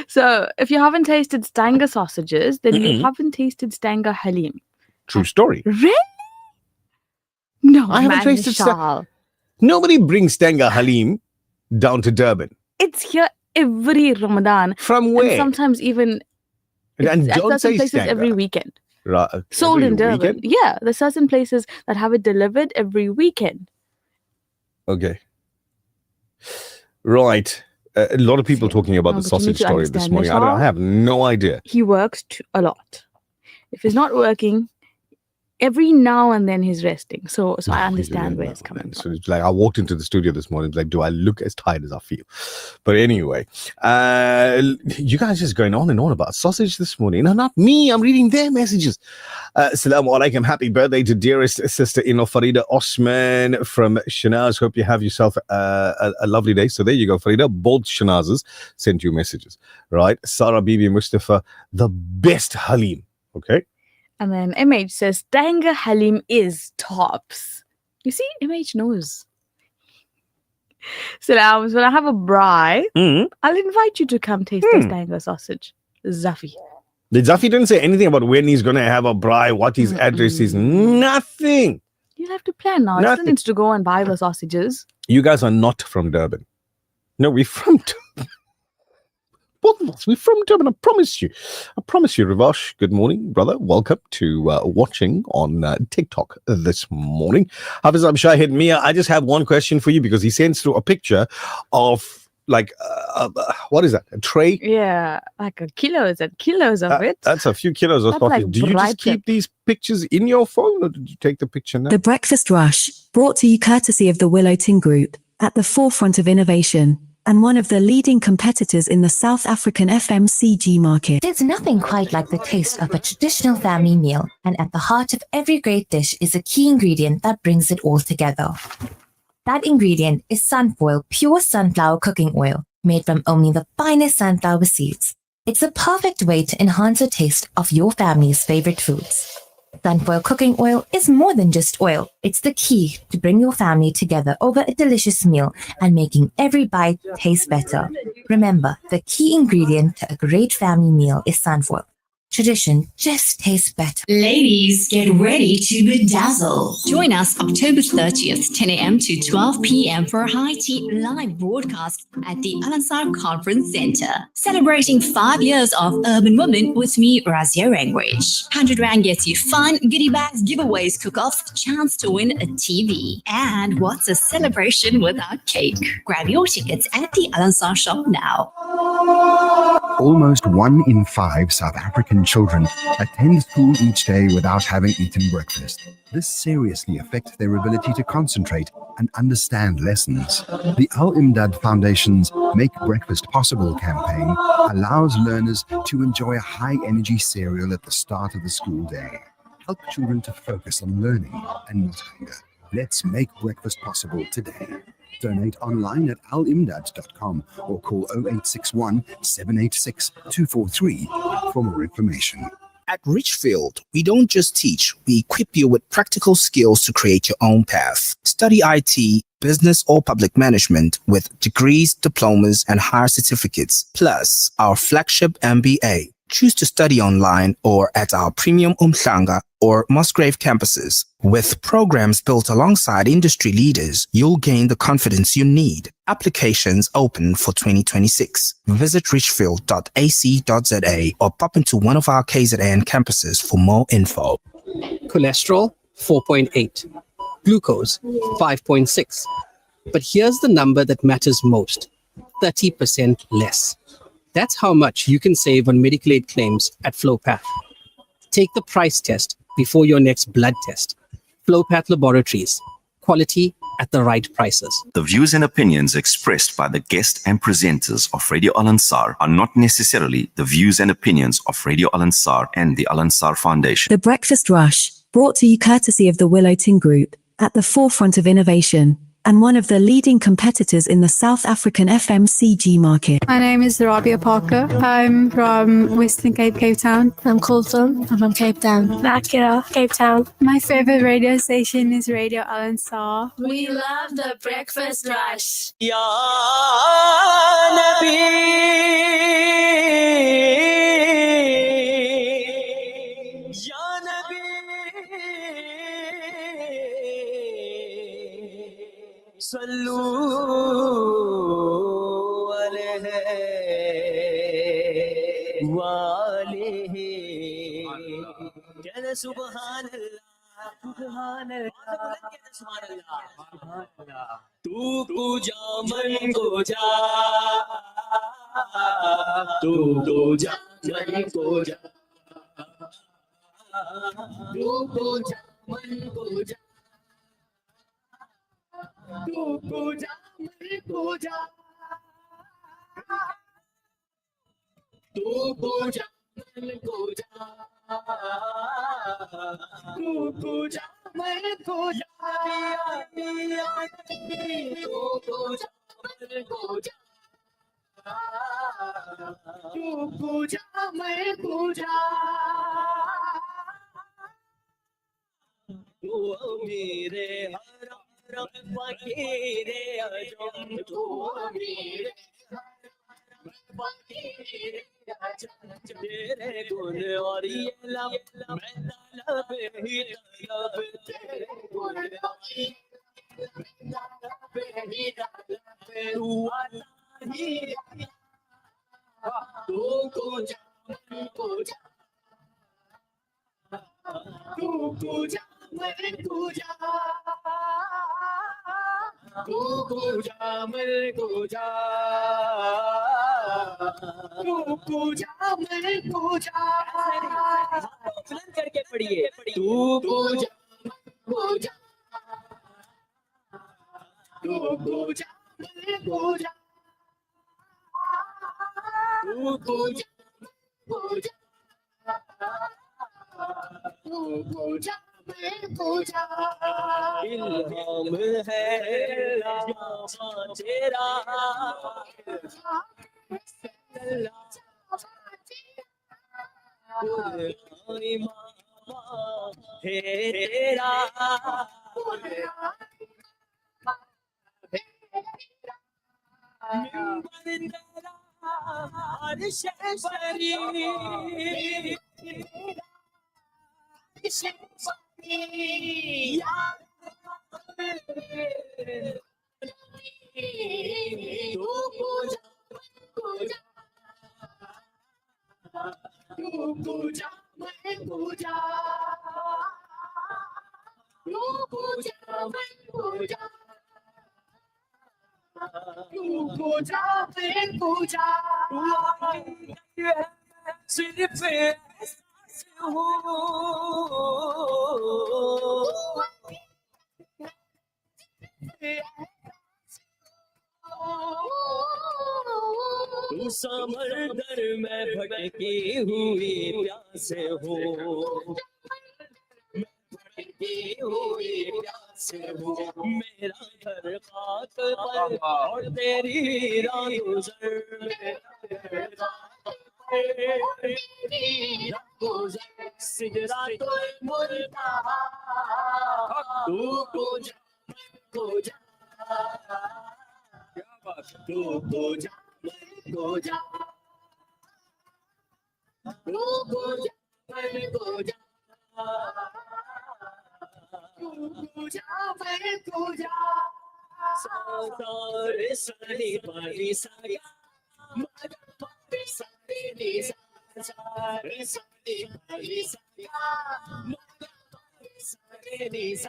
So if you haven't tasted Stanger sausages, then you haven't tasted Stanger Halim. True story. Really? No, I haven't tasted Nobody brings Stanger Halim down to Durban. It's here every Ramadan. From where? And sometimes even and at don't certain say places Stanger. every weekend. Right. Sold every in Durban. weekend? Yeah, there's certain places that have it delivered every weekend. Okay. Right. A lot of people talking about the but you need sausage to story this understand, morning. I Nishal. have no idea. He works a lot. If he's not working, every now and then he's resting. So I understand where it's coming from. So it's like I walked into the studio this morning, like, do I look as tired as I feel? But anyway, you guys just going on and on about sausage this morning. No, not me. I'm reading their messages. Assalamu alaikum. Happy birthday to dearest sister-in-law Farida Osman from Shanaz. Hope you have yourself a lovely day. So there you go, Farida. Both Shanazes sent you messages, right? Sarah Bibi Mustafa, the best Halim. Okay. And then MH says, Stanger Halim is tops. You see, MH knows. So now, when I have a braai, I'll invite you to come taste the Stanger sausage. Zafi. The Zafi didn't say anything about when he's going to have a braai, what his address is. Nothing. You'll have to plan now. He still needs to go and buy the sausages. You guys are not from Durban. No, we're from Durban. Both of us, we're from Durban. I promise you, Rivash. Good morning, brother. Welcome to watching on TikTok this morning. Hafiz Shahid Mia, I just have one question for you because he sends through a picture of like, what is that? A tray? Yeah, like a kilo. Is it kilos of it? That's a few kilos of That's sausage. like Do you bright just keep these pictures in your phone or did you take the picture now? The Breakfast Rush, brought to you courtesy of the Willow Tin Group, at the forefront of innovation, and one of the leading competitors in the South African FMCG market. There's nothing quite like the taste of a traditional family meal, and at the heart of every great dish is a key ingredient that brings it all together. That ingredient is Sunfoil pure sunflower cooking oil, made from only the finest sunflower seeds. It's a perfect way to enhance the taste of your family's favorite foods. Sunfoil cooking oil is more than just oil. It's the key to bring your family together over a delicious meal and making every bite taste better. Remember, the key ingredient to a great family meal is sunfoil. Tradition just tastes better. Ladies, get ready to bedazzle. Join us October 30th, 10 a.m. to 12 p.m. for a high tea live broadcast at the Al Ansar Conference Center. Celebrating 5 years of Urban Women with me, Razia Rangwich. 100 Rand gets you fun, goodie bags, giveaways, cook-offs, chance to win a TV. And what's a celebration without cake? Grab your tickets at the Al Ansar shop now. Almost 1 in 5 South African children attend school each day without having eaten breakfast. This seriously affects their ability to concentrate and understand lessons. The Al Imdad Foundation's Make Breakfast Possible campaign allows learners to enjoy a high-energy cereal at the start of the school day. Help children to focus on learning and not hunger. Let's make breakfast possible today. Donate online at alimdad.com or call 0861 786 243 for more information. At Richfield, we don't just teach, we equip you with practical skills to create your own path. Study IT, business or public management with degrees, diplomas, and higher certificates, plus our flagship MBA. Choose to study online or at our premium Umhlanga or Musgrave campuses. With programs built alongside industry leaders, you'll gain the confidence you need. Applications open for 2026. Visit richfield.ac.za or pop into one of our KZN campuses for more info. cholesterol 4.8, glucose 5.6. But here's the number that matters most: 30% less. That's how much you can save on medical aid claims at FlowPath. Take the price test before your next blood test. FlowPath Laboratories. Quality at the right prices. The views and opinions expressed by the guest and presenters of Radio Al Ansar are not necessarily the views and opinions of Radio Al Ansar and the Al Ansar Foundation. The Breakfast Rush, brought to you courtesy of the Willow Tin Group, at the forefront of innovation, and one of the leading competitors in the South African FMCG market. My name is Rabia Parker. I'm from Western Cape, Cape Town. I'm Colton. I'm from Cape Town. Nakira, Cape Town. My favorite radio station is Radio Al Ansar. We love the Breakfast Rush. Ya Nabi, Ya Nabi, Sallu alayhi wa alihi. Jana Subhanallah, Subhanallah, Subhanallah. Tu puja man ko ja, tu puja man ko ja, tu puja man ko ja, tu puja man ko ja, tu puja man ko ja, tu puja man ko ja, tu puja man ko ja, tu puja man ko ja. Tu mere har har fakire ajam, tu mere fakire ajam, tere gun aur ye lam main लब ही लब, tere gun aur ye लब ही लब, tu आता ही tu puja man ko ja, tu puja man ko ja, tu puja man ko ja, tu puja man ko ja. बुलंद करके पढ़िए, तू पूजा को जा, तू पूजा मन को जा, तू पूजा को जा, तू पूजा मन को जा. इल्हाम है जामा तेरा, मामा है तेरा, मिंबर तेरा अर्श शरीफ, तू पूजा पूजा, तू पूजा मैं पूजा, तू पूजा मैं पूजा, तू पूजा मैं पूजा. सिर्फ एहसास हो, तू समंदर में भटकी हुई प्यास हो, भटकी हुई प्यास हो, मेरा घर खाक पर और तेरी राह गुजर, सिजरा तो मुर्दा, तू पूजा पूजा, तू पूजा पूजा, तू पूजा पूजा, तू पूजा पूजा. सारे सनी पानी साया, मारा पानी सारे नी सारे सनी पानी साया, मारा It's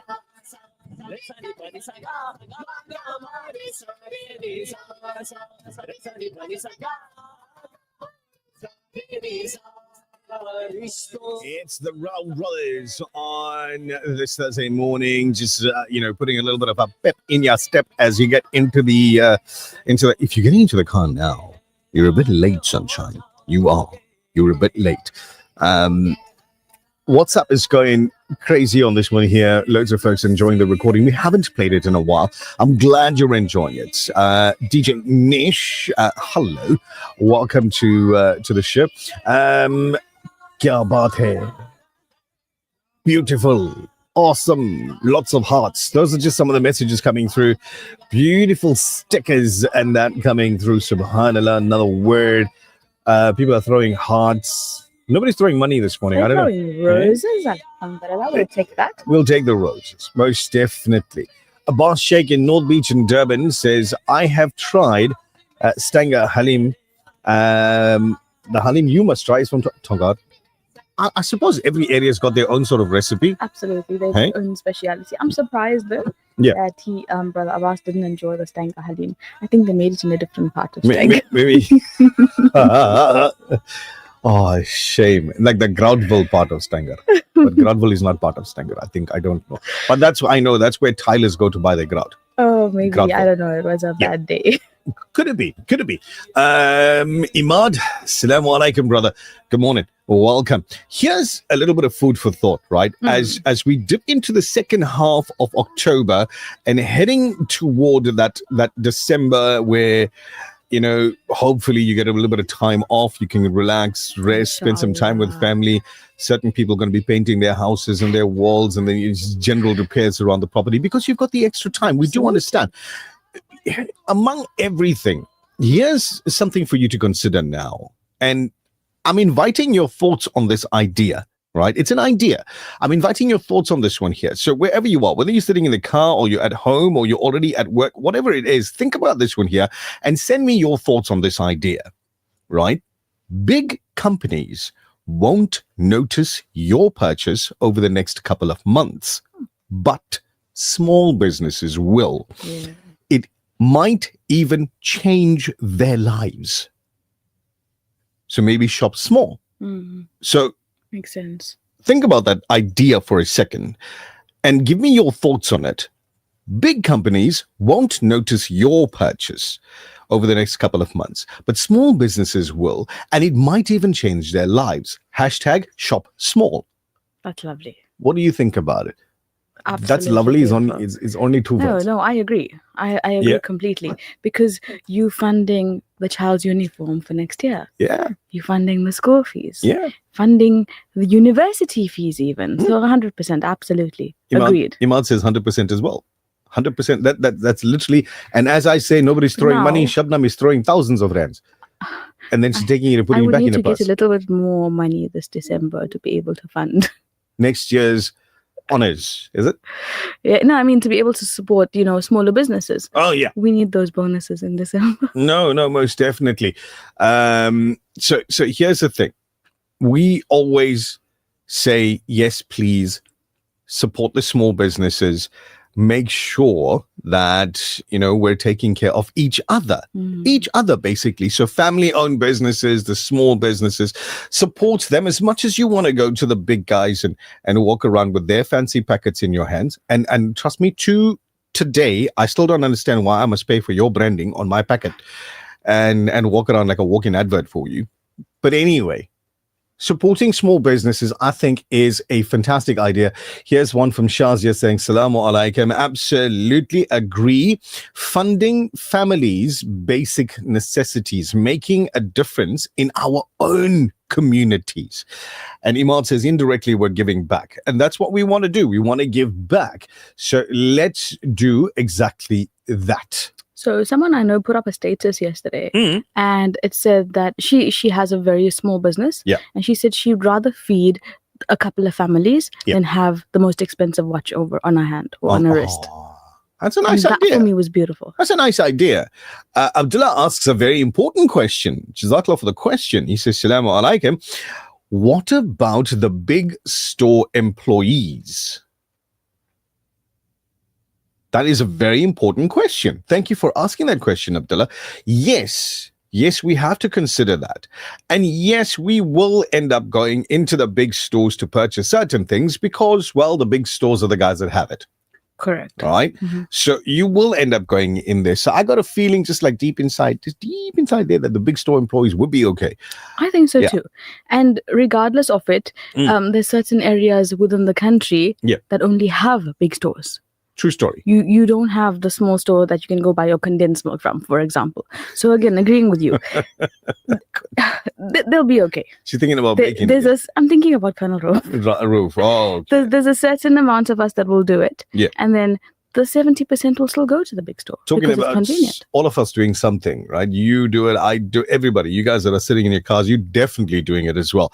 the Rao Brothers on this Thursday morning, just putting a little bit of a pep in your step as you get into the if you're getting into the car now, you're a bit late, sunshine. You're a bit late. WhatsApp is going crazy on this one here. Loads of folks enjoying the recording. We haven't played it in a while. I'm glad you're enjoying it. DJ Nish, hello, welcome to the show. Kya baat hai? Beautiful, awesome, lots of hearts. Those are just some of the messages coming through. Beautiful stickers and that coming through. Subhanallah, another word. People are throwing hearts. Nobody's throwing money this morning. I don't know. Roses, Alhamdulillah, we'll take that. We'll take the roses, most definitely. Abbas Sheikh in North Beach in Durban says, I have tried Stanga Halim. The Halim you must try is from Tonga. I suppose every area's got their own sort of recipe. Absolutely, they have their own speciality. I'm surprised though that Brother Abbas didn't enjoy the Stanga Halim. I think they made it in a different part of Stanga. Maybe. Oh, shame. Like the Groudville part of Stanger. But Groudville is not part of Stanger. I don't know. But I know that's where Tylers go to buy their grout. Oh, maybe. Groudville. I don't know. It was a bad day. Could it be? Imad, Assalamu alaikum, brother. Good morning. Welcome. Here's a little bit of food for thought, right? As we dip into the second half of October and heading toward that December where, hopefully you get a little bit of time off. You can relax, rest, spend some time with family. Certain people are going to be painting their houses and their walls and then general repairs around the property because you've got the extra time. We do understand. Among everything, here's something for you to consider now. And I'm inviting your thoughts on this idea, right? It's an idea. I'm inviting your thoughts on this one here. So wherever you are, whether you're sitting in the car or you're at home or you're already at work, whatever it is, think about this one here and send me your thoughts on this idea, right? Big companies won't notice your purchase over the next couple of months, but small businesses will. Yeah. It might even change their lives. So maybe shop small. So makes sense. Think about that idea for a second and give me your thoughts on it. Big companies won't notice your purchase over the next couple of months, but small businesses will, and it might even change their lives. Hashtag shop small. That's lovely. What do you think about it? Absolutely That's lovely beautiful. is only two words. No, I agree. I agree Yeah. completely because you funding the child's uniform for next year. Yeah. You funding the school fees. Yeah. Funding the university fees even. So 100%, absolutely. Agreed. Imad says 100% as well. 100%. That's literally, and as I say, nobody's throwing Now- money. Shabnam is throwing thousands of rands. And then she's taking it and I putting it would back need in to a purse. get a little bit more money this December to be able to fund. Next year's honors, is it? Yeah, no, I mean to be able to support, smaller businesses. Oh, yeah. We need those bonuses in December. No, most definitely. So here's the thing. We always say, yes, please support the small businesses. Make sure that, we're taking care of each other, basically. So family owned businesses, the small businesses, support them as much as you want to go to the big guys and walk around with their fancy packets in your hands. And trust me, today, I still don't understand why I must pay for your branding on my packet and walk around like a walking advert for you. But anyway, supporting small businesses, I think, is a fantastic idea. Here's one from Shazia saying, Salamu alaikum. Absolutely agree. Funding families' basic necessities, making a difference in our own communities. And Imad says, indirectly, we're giving back. And that's what we want to do. We want to give back. So let's do exactly that. So someone I know put up a status yesterday and it said that she has a very small business. Yeah. And she said she'd rather feed a couple of families than have the most expensive watch over on her hand or on her wrist. That's a nice and idea. That for me was beautiful. That's a nice idea. Abdullah asks a very important question. Jazakallah for the question. He says, Salamu alaikum. What about the big store employees? That is a very important question. Thank you for asking that question, Abdullah. Yes, we have to consider that. And yes, we will end up going into the big stores to purchase certain things because, well, the big stores are the guys that have it. Correct. Right? So you will end up going in there. So I got a feeling just deep inside there that the big store employees would be okay. I think so too. And regardless of it, there's certain areas within the country that only have big stores. True story. You don't have the small store that you can go buy your condensed milk from, for example. So again, agreeing with you, they'll be okay. She's thinking about making I'm thinking about Colonel Roof. Roof. Oh, okay. There's a certain amount of us that will do it. Yeah. And then the 70% will still go to the big store. Talking because about it's convenient. all of us doing something, right? You do it, I do, everybody. You guys that are sitting in your cars, you're definitely doing it as well.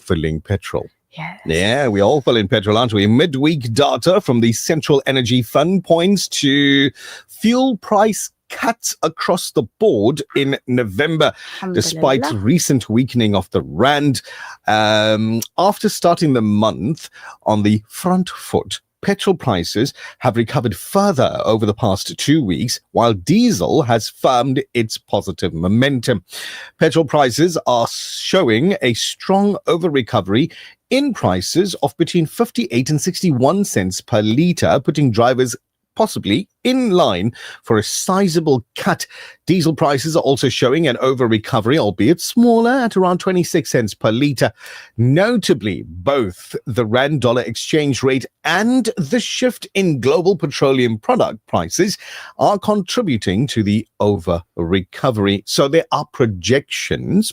Filling petrol. Yes. Yeah, we all fill in petrol, aren't we? Midweek data from the Central Energy Fund points to fuel price cuts across the board in November, despite recent weakening of the rand. After starting the month on the front foot, petrol prices have recovered further over the past 2 weeks, while diesel has firmed its positive momentum. Petrol prices are showing a strong over-recovery in prices of between 58 and 61 cents per litre, putting drivers possibly in line for a sizable cut. Diesel prices are also showing an over-recovery, albeit smaller, at around 26 cents per litre. Notably, both the rand-dollar exchange rate and the shift in global petroleum product prices are contributing to the over-recovery. So there are projections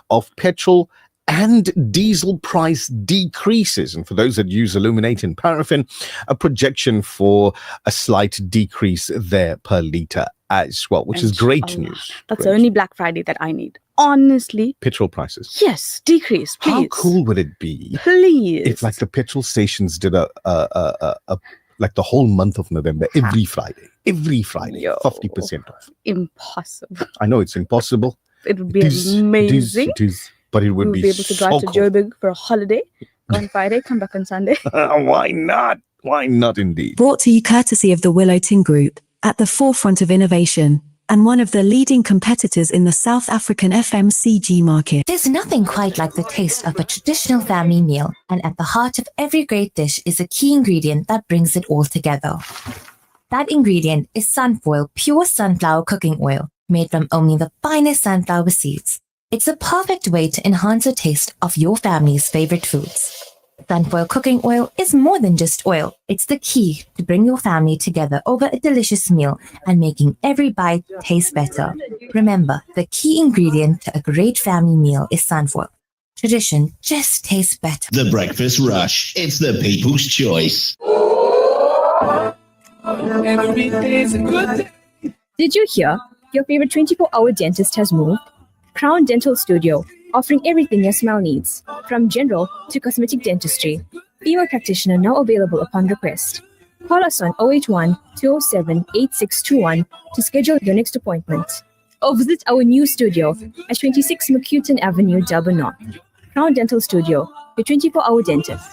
of petrol and diesel price decreases. And for those that use Illuminate and paraffin, a projection for a slight decrease there per litre as well, which is great news. That's the only Black Friday that I need. Honestly. Petrol prices. Yes, decrease, please. How cool would it be? Please. If the petrol stations did a the whole month of November, every Friday, 50% off. Impossible. I know it's impossible. It would be amazing. It is. But it would be able to drive to Joburg for a holiday, go on Friday, come back on Sunday. Why not? Why not indeed? Brought to you courtesy of the Willow Tin Group, at the forefront of innovation, and one of the leading competitors in the South African FMCG market. There's nothing quite like the taste of a traditional family meal, and at the heart of every great dish is a key ingredient that brings it all together. That ingredient is Sunfoil pure sunflower cooking oil, made from only the finest sunflower seeds. It's the perfect way to enhance the taste of your family's favorite foods. Sunfoil cooking oil is more than just oil. It's the key to bring your family together over a delicious meal and making every bite taste better. Remember, the key ingredient to a great family meal is Sunfoil. Tradition just tastes better. The Breakfast Rush. It's the people's choice. Did you hear? Your favorite 24-hour dentist has moved? Crown Dental Studio, offering everything your smile needs, from general to cosmetic dentistry. Female practitioner now available upon request. Call us on 081-207-8621 to schedule your next appointment. Or visit our new studio at 26 McCuton Avenue, Durban North. Crown Dental Studio, your 24-hour dentist.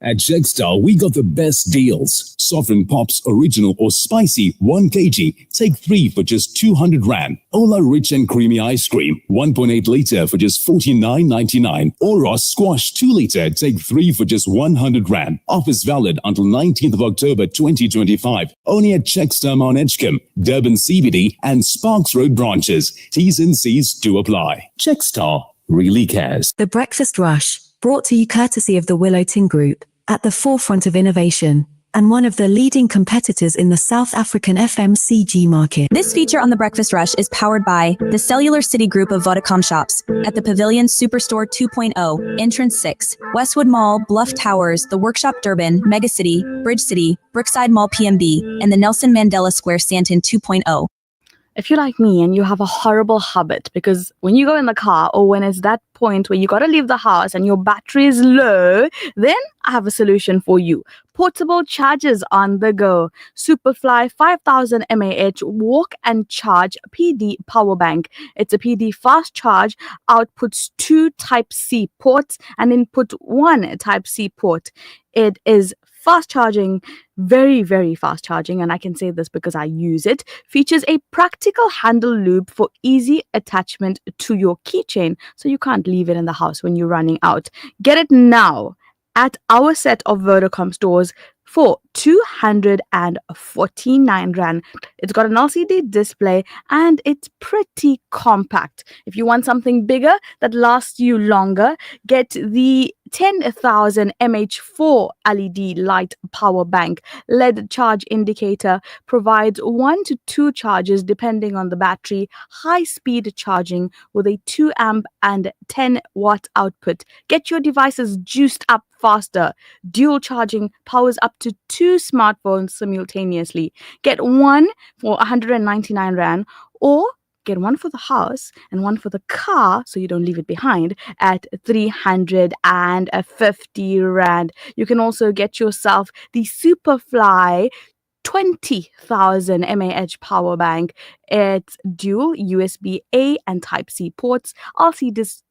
At Checkstar, we got the best deals. Sovereign Pops Original or Spicy 1 kg. Take 3 for just 200 Rand. Ola Rich and Creamy Ice Cream 1.8 litre for just 49.99. Or Ross Squash 2 litre. Take 3 for just 100 Rand. Offers valid until 19th of October 2025. Only at Checkstar Mount Edgecombe, Durban CBD and Sparks Road branches. T's and C's do apply. Checkstar really cares. The Breakfast Rush, brought to you courtesy of the Willow Tin Group, at the forefront of innovation, and one of the leading competitors in the South African FMCG market. This feature on The Breakfast Rush is powered by the Cellular City Group of Vodacom shops at the Pavilion Superstore 2.0, Entrance 6, Westwood Mall, Bluff Towers, The Workshop Durban, Megacity, Bridge City, Brookside Mall PMB, and the Nelson Mandela Square Sandton 2.0. If you're like me and you have a horrible habit, because when you go in the car or when it's that point where you got to leave the house and your battery is low, then I have a solution for you. Portable chargers on the go. Superfly 5000 mAh walk and charge PD power bank. It's a PD fast charge, outputs 2 Type-C ports and input 1 Type-C port. It is Fast charging, very, very fast charging, and I can say this because I use it, features a practical handle loop for easy attachment to your keychain, so you can't leave it in the house when you're running out. Get it now at our set of Vodacom stores for 249 Rand. It's got an LCD display and it's pretty compact. If you want something bigger that lasts you longer, get the 10,000 mAh LED light power bank. LED charge indicator provides 1 to 2 charges depending on the battery. High speed charging with a 2 amp and 10 watt output. Get your devices juiced up faster. Dual charging powers up to 2 smartphones simultaneously. Get one for 199 Rand or get one for the house and one for the car so you don't leave it behind at 350 Rand. You can also get yourself the Superfly 20,000 mAh power bank. It's dual USB-A and Type-C ports, LCD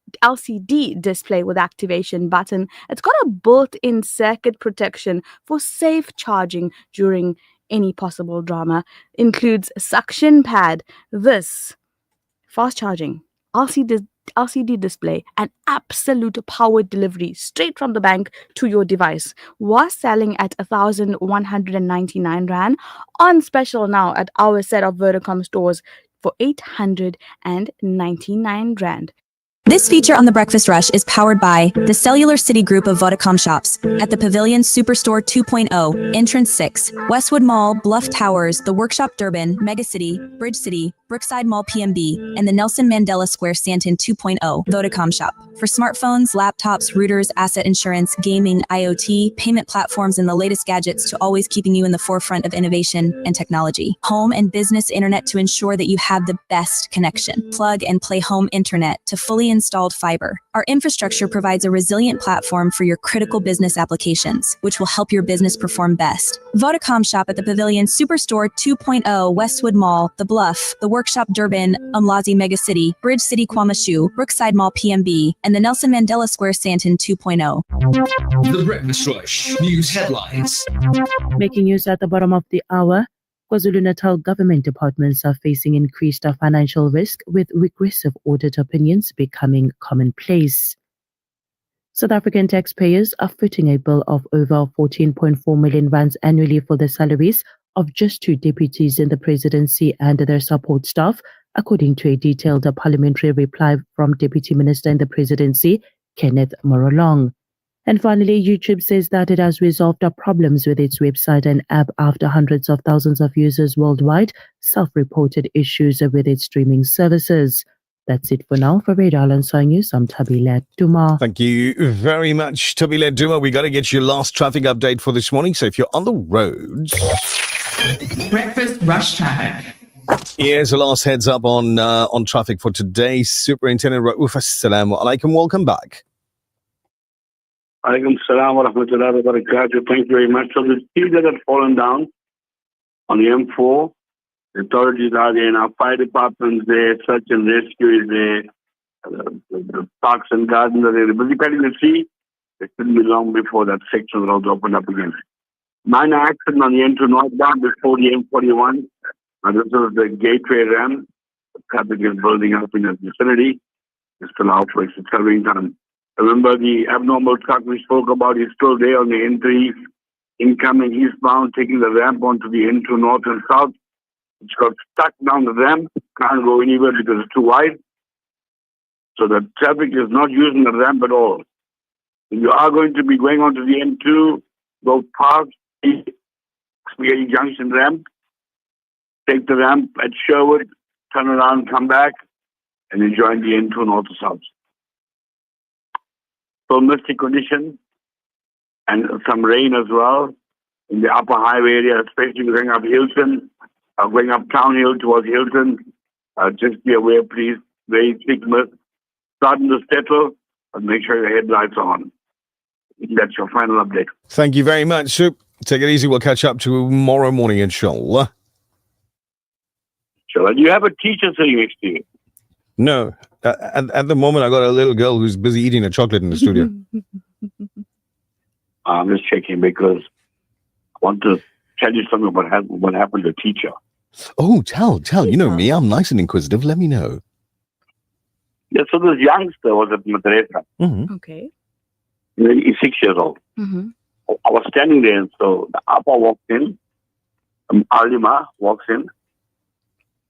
display with activation button. It's got a built-in circuit protection for safe charging during any possible drama. Includes suction pad. This fast charging, LCD display, and absolute power delivery straight from the bank to your device was selling at 1,199 Rand, on special now at our set of Vodacom stores for 899 Rand. This feature on the Breakfast Rush is powered by the Cellular City Group of Vodacom shops at the Pavilion Superstore 2.0, Entrance 6, Westwood Mall, Bluff Towers, The Workshop Durban, Megacity, Bridge City, Brookside Mall PMB, and the Nelson Mandela Square Stanton 2.0 Vodacom shop. For smartphones, laptops, routers, asset insurance, gaming, IoT, payment platforms, and the latest gadgets to always keeping you in the forefront of innovation and technology. Home and business internet to ensure that you have the best connection. Plug and play home internet to fully installed fiber. Our infrastructure provides a resilient platform for your critical business applications, which will help your business perform best. Vodacom shop at the Pavilion Superstore 2.0 Westwood Mall, The Bluff, The Workshop Durban, Umlazi Megacity, Bridge City Kwamashu, Brookside Mall PMB, and the Nelson Mandela Square Stanton 2.0. The Breakfast Rush News Headlines. Making news at the bottom of the hour, KwaZulu-Natal government departments are facing increased financial risk with regressive audit opinions becoming commonplace. South African taxpayers are footing a bill of over 14.4 million rands annually for the salaries of just 2 deputies in the presidency and their support staff, according to a detailed parliamentary reply from Deputy Minister in the presidency, Kenneth Morolong. And finally, YouTube says that it has resolved problems with its website and app after hundreds of thousands of users worldwide self-reported issues with its streaming services. That's it for now. For Radio Al-Ansar News, I'm Tabile Duma. Thank you very much, Tabile Duma. We got to get your last traffic update for this morning. So if you're on the road, Breakfast Rush Traffic. here's the last heads up on traffic for today. Superintendent Rauf, assalamu alaikum. Welcome back. Alaikum salam wa rahmatullahi wa barakatuh. Thank you very much. So the tree that had fallen down on the M4, the authorities are there now, fire departments there, search and rescue is there, the parks and gardens are there. But you can see, it shouldn't be long before that section will also open up again. Minor accident on the N2 northbound before the M41. And this is the gateway ramp. The traffic is building up in the vicinity. It's still out for its accelerating time. Remember the abnormal truck we spoke about is still there on the N3, incoming eastbound, taking the ramp onto the N2 north and south. It's got stuck down the ramp, can't go anywhere because it's too wide. So the traffic is not using the ramp at all. If you are going to be going onto the N2, go past the Spaghetti Junction ramp, take the ramp at Sherwood, turn around, come back, and then join the N2 north to south. So misty condition and some rain as well in the upper highway area, especially going up Hilton, going up Town Hill towards Hilton. Just be aware, please. Very thick mist. Starting to settle, but make sure your headlights are on. That's your final update. Thank you very much, Sup. Take it easy. We'll catch up tomorrow morning, inshallah. Sure. Do you have a teacher sitting next to you? No. At the moment, I got a little girl who's busy eating a chocolate in the studio. I'm just checking because want to tell you something about what happened to a teacher. Oh, tell. You know me. I'm nice and inquisitive. Let me know. Yeah, so this youngster was at Madrasa. Mm-hmm. Okay. He's 6 years old. Mm-hmm. I was standing there, and so the Appa walked in, Alima walks in,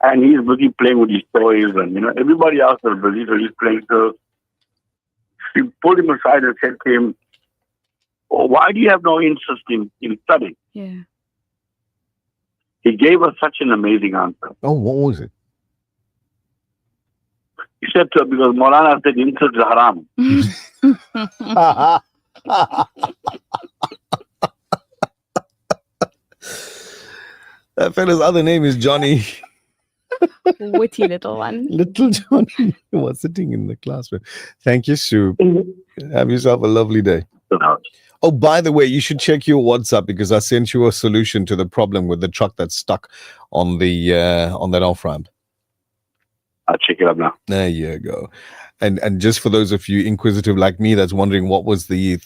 and he's busy playing with his toys, and everybody else is busy, so he's playing. So she pulled him aside and said to him, "Oh, why do you have no interest in studying?" Yeah. He gave us such an amazing answer. Oh, what was it? He said to her, because Maulana said interest is haram. That fella's other name is Johnny. Witty little one. Little Johnny was sitting in the classroom. Thank you, Sue. Have yourself a lovely day. Oh, by the way, you should check your WhatsApp because I sent you a solution to the problem with the truck that's stuck on the on that off ramp. I'll check it up now. There you go. And just for those of you inquisitive like me that's wondering what was the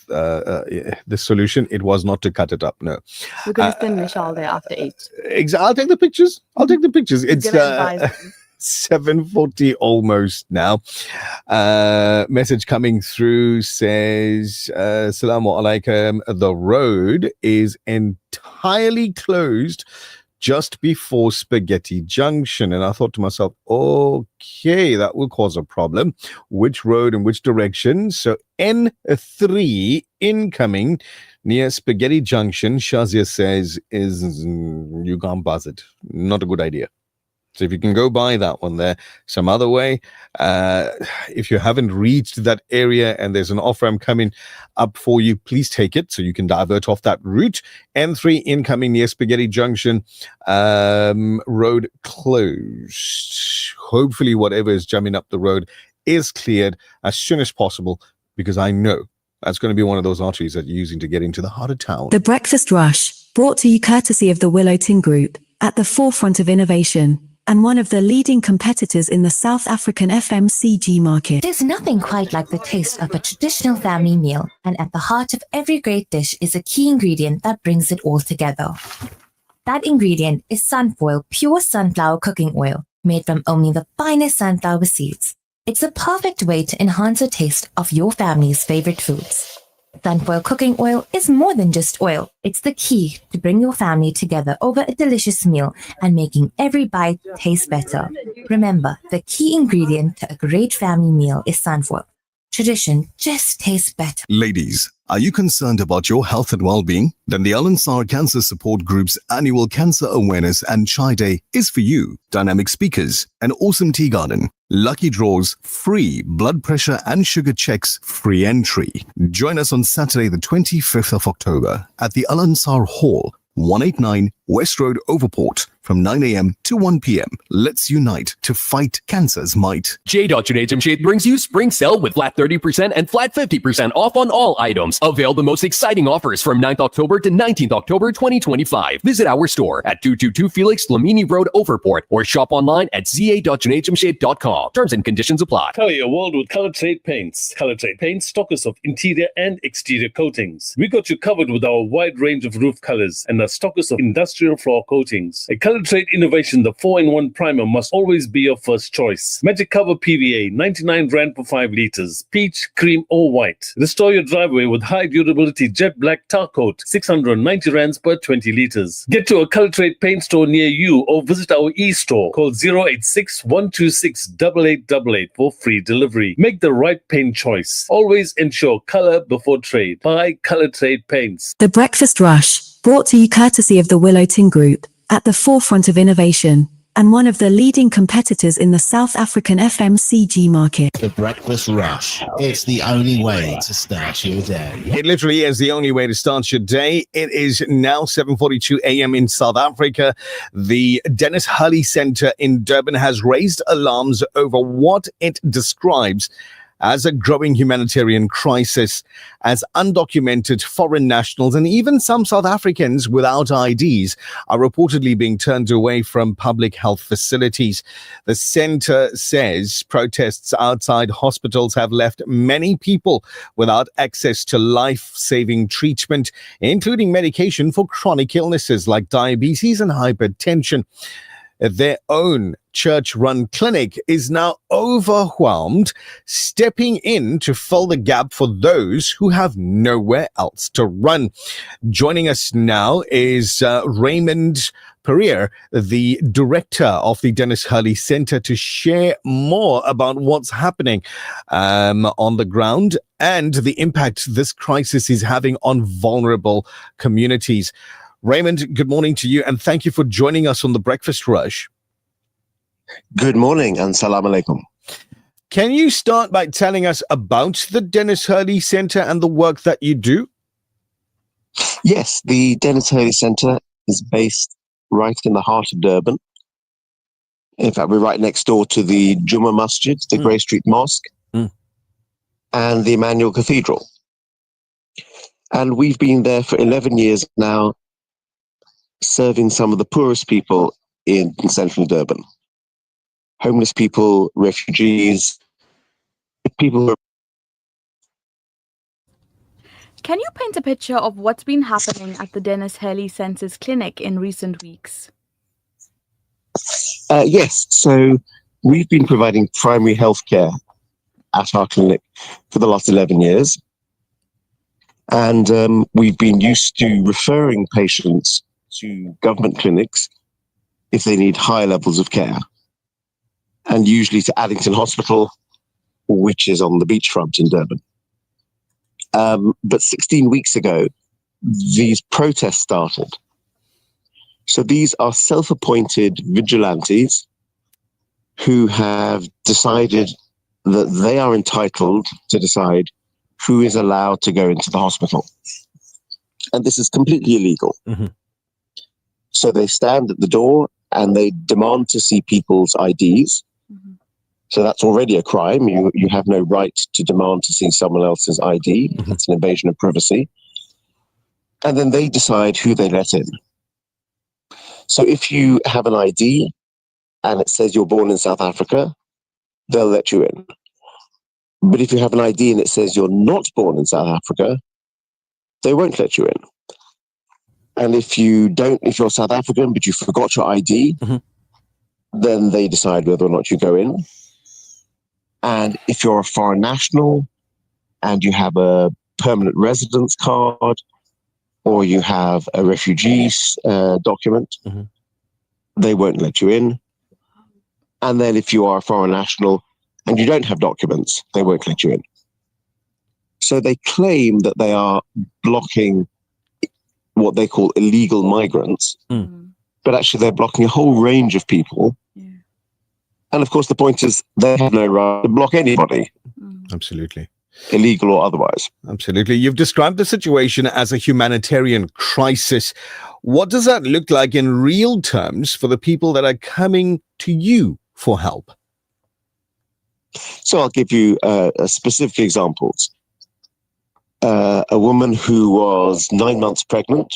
solution, it was not to cut it up. No. We're going to send Michelle there after 8. I'll take the pictures. It's gonna advise 7:40 almost now. Message coming through says, Assalamu alaikum. The road is entirely closed just before Spaghetti Junction. And I thought to myself, okay, that will cause a problem. Which road and which direction? So N3 incoming near Spaghetti Junction, Shazia says, is you can't buzz it. Not a good idea. So if you can go by that one there, some other way. If you haven't reached that area and there's an off-ramp coming up for you, please take it so you can divert off that route. N3 incoming near Spaghetti Junction, road closed. Hopefully whatever is jamming up the road is cleared as soon as possible, because I know that's going to be one of those arteries that you're using to get into the heart of town. The Breakfast Rush, brought to you courtesy of the Willow Tin Group, at the forefront of innovation, and one of the leading competitors in the South African FMCG market. There's nothing quite like the taste of a traditional family meal, and at the heart of every great dish is a key ingredient that brings it all together. That ingredient is Sunfoil pure sunflower cooking oil, made from only the finest sunflower seeds. It's a perfect way to enhance the taste of your family's favorite foods. Sunfoil cooking oil is more than just oil. It's the key to bring your family together over a delicious meal and making every bite taste better. Remember, the key ingredient to a great family meal is Sunfoil. Tradition just tastes better. Ladies, are you concerned about your health and well-being? Then the Al-Ansar Cancer Support Group's annual Cancer Awareness and Chai Day is for you. Dynamic speakers, an awesome tea garden, lucky draws, free blood pressure and sugar checks, free entry. Join us on Saturday the 25th of October at the Al-Ansar Hall, 189 West Road, Overport, from 9 a.m. to 1 p.m. Let's unite to fight cancer's might. J.Junaid Jamshed brings you Spring Sale with flat 30% and flat 50% off on all items. Avail the most exciting offers from 9th October to 19th October 2025. Visit our store at 222 Felix Lamini Road, Overport, or shop online at za.junaidjamshed.com. Terms and conditions apply. Color your world with Color Trade Paints. Color Trade Paints, stockers of interior and exterior coatings. We got you covered with our wide range of roof colors and are stockers of industrial floor coatings. A Color Trade innovation, the 4-in-1 primer must always be your first choice. Magic Cover PVA, 99 Rand per 5 liters. Peach, cream or white. Restore your driveway with high durability jet black tar coat, 690 Rands per 20 liters. Get to a Color Trade paint store near you or visit our e-store. Call 086-126-8888 for free delivery. Make the right paint choice. Always ensure color before trade. Buy Color Trade Paints. The Breakfast Rush, brought to you courtesy of the Willow Tin Group, at the forefront of innovation, and one of the leading competitors in the South African FMCG market. The Breakfast Rush. It's the only way to start your day. It literally is the only way to start your day. It is now 7:42 a.m. in South Africa. The Dennis Hurley Center in Durban has raised alarms over what it describes as a growing humanitarian crisis, as undocumented foreign nationals and even some South Africans without IDs are reportedly being turned away from public health facilities. The center says protests outside hospitals have left many people without access to life-saving treatment, including medication for chronic illnesses like diabetes and hypertension. Their own church-run clinic is now overwhelmed, stepping in to fill the gap for those who have nowhere else to run. Joining us now is Raymond Pereira, the director of the Dennis Hurley Center, to share more about what's happening on the ground and the impact this crisis is having on vulnerable communities. Raymond, good morning to you, and thank you for joining us on the Breakfast Rush. Good morning, and salam alaikum. Can you start by telling us about the Dennis Hurley Center and the work that you do? Yes, the Dennis Hurley Center is based right in the heart of Durban. In fact, we're right next door to the Juma Masjid, the Grey Street Mosque, and the Emmanuel Cathedral. And we've been there for 11 years now, serving some of the poorest people in central Durban. Homeless people, refugees, people who are... Can you paint a picture of what's been happening at the Dennis Hurley Center's clinic in recent weeks? Yes, so we've been providing primary health care at our clinic for the last 11 years. And we've been used to referring patients to government clinics if they need higher levels of care, and usually to Addington Hospital, which is on the beachfront in Durban. But 16 weeks ago, these protests started. So these are self-appointed vigilantes who have decided that they are entitled to decide who is allowed to go into the hospital. And this is completely illegal. So they stand at the door and they demand to see people's IDs. So that's already a crime. You have no right to demand to see someone else's ID. It's an invasion of privacy. And then they decide who they let in. So if you have an ID and it says you're born in South Africa, they'll let you in. But if you have an ID and it says you're not born in South Africa, they won't let you in. And if you're South African, but you forgot your ID, then they decide whether or not you go in. And if you're a foreign national and you have a permanent residence card or you have a refugee document, they won't let you in. And then if you are a foreign national and you don't have documents, they won't let you in. So they claim that they are blocking what they call illegal migrants, but actually they're blocking a whole range of people. And of course, the point is they have no right to block anybody. Absolutely. Illegal or otherwise. Absolutely. You've described the situation as a humanitarian crisis. What does that look like in real terms for the people that are coming to you for help? So I'll give you specific examples. A woman who was 9 months pregnant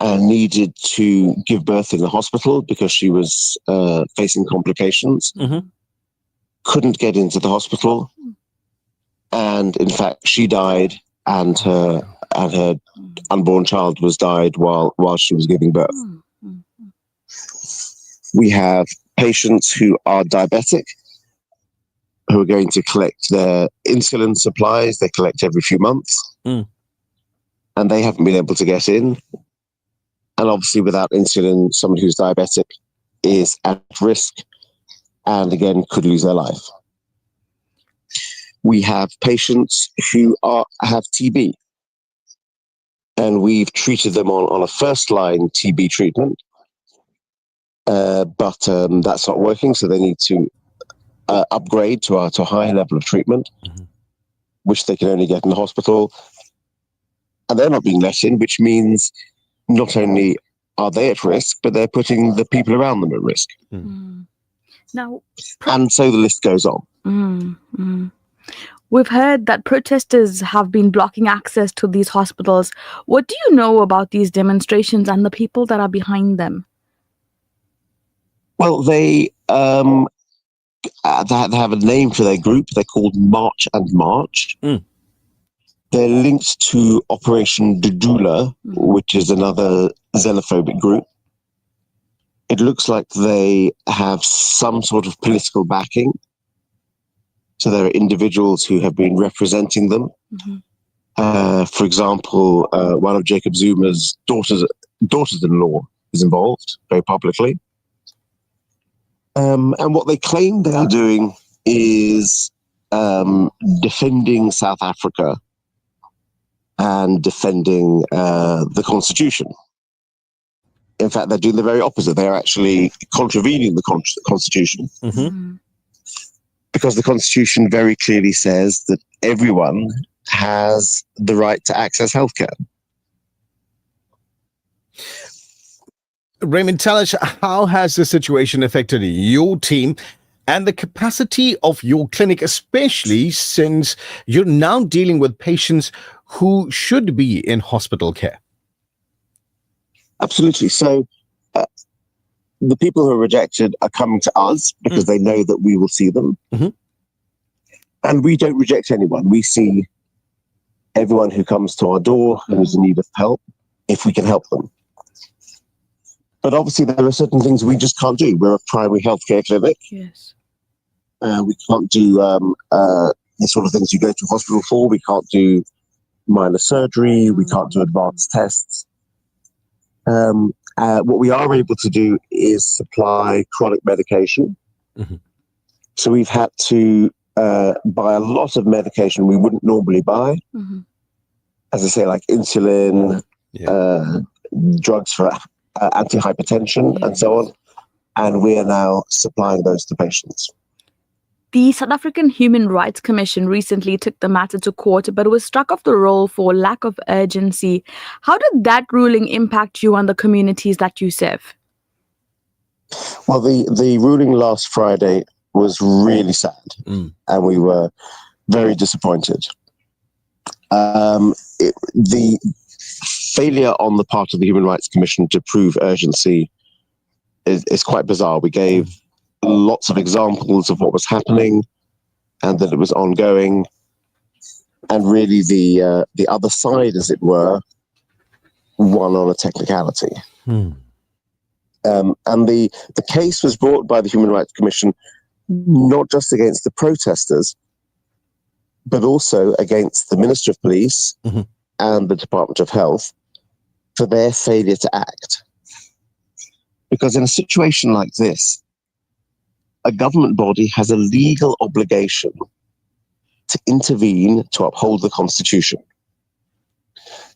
and needed to give birth in the hospital because she was facing complications, couldn't get into the hospital, and in fact she died, and her unborn child was died while she was giving birth. We have patients who are diabetic, who are going to collect their insulin supplies. They collect every few months, and they haven't been able to get in. And obviously without insulin, someone who's diabetic is at risk and again could lose their life. We have patients who have TB, and we've treated them on a first-line TB treatment, but that's not working, so they need to upgrade to a higher level of treatment, which they can only get in the hospital. And they're not being let in, which means not only are they at risk, but they're putting the people around them at risk. Now, and so the list goes on. We've heard that protesters have been blocking access to these hospitals. What do you know about these demonstrations and the people that are behind them? Well, they have a name for their group. They're called March and March. They're linked to Operation Dudula, which is another xenophobic group. It looks like they have some sort of political backing. So there are individuals who have been representing them. For example, one of Jacob Zuma's daughters-in-law is involved very publicly. And what they claim they are doing is defending South Africa and defending the Constitution. In fact, they're doing the very opposite. They're actually contravening the Constitution. Because the Constitution very clearly says that everyone has the right to access healthcare. Raymond, tell us, how has the situation affected your team and the capacity of your clinic, especially since you're now dealing with patients who should be in hospital care? Absolutely. So the people who are rejected are coming to us because they know that we will see them. And we don't reject anyone. We see everyone who comes to our door who's in need of help, if we can help them. But obviously there are certain things we just can't do. We're a primary healthcare clinic. Yes. We can't do the sort of things you go to hospital for. We can't do minor surgery. We can't do advanced tests. What we are able to do is supply chronic medication. So we've had to buy a lot of medication we wouldn't normally buy. As I say, like insulin, drugs for antihypertension and so on. And we are now supplying those to patients. The South African Human Rights Commission recently took the matter to court, but was struck off the roll for lack of urgency. How did that ruling impact you and the communities that you serve? Well, the ruling last Friday was really sad, and we were very disappointed. The failure on the part of the Human Rights Commission to prove urgency is quite bizarre. We gave lots of examples of what was happening and that it was ongoing, and really the other side, as it were, won on a technicality. And the case was brought by the Human Rights Commission not just against the protesters, but also against the Minister of Police and the Department of Health for their failure to act. Because in a situation like this, a government body has a legal obligation to intervene to uphold the Constitution.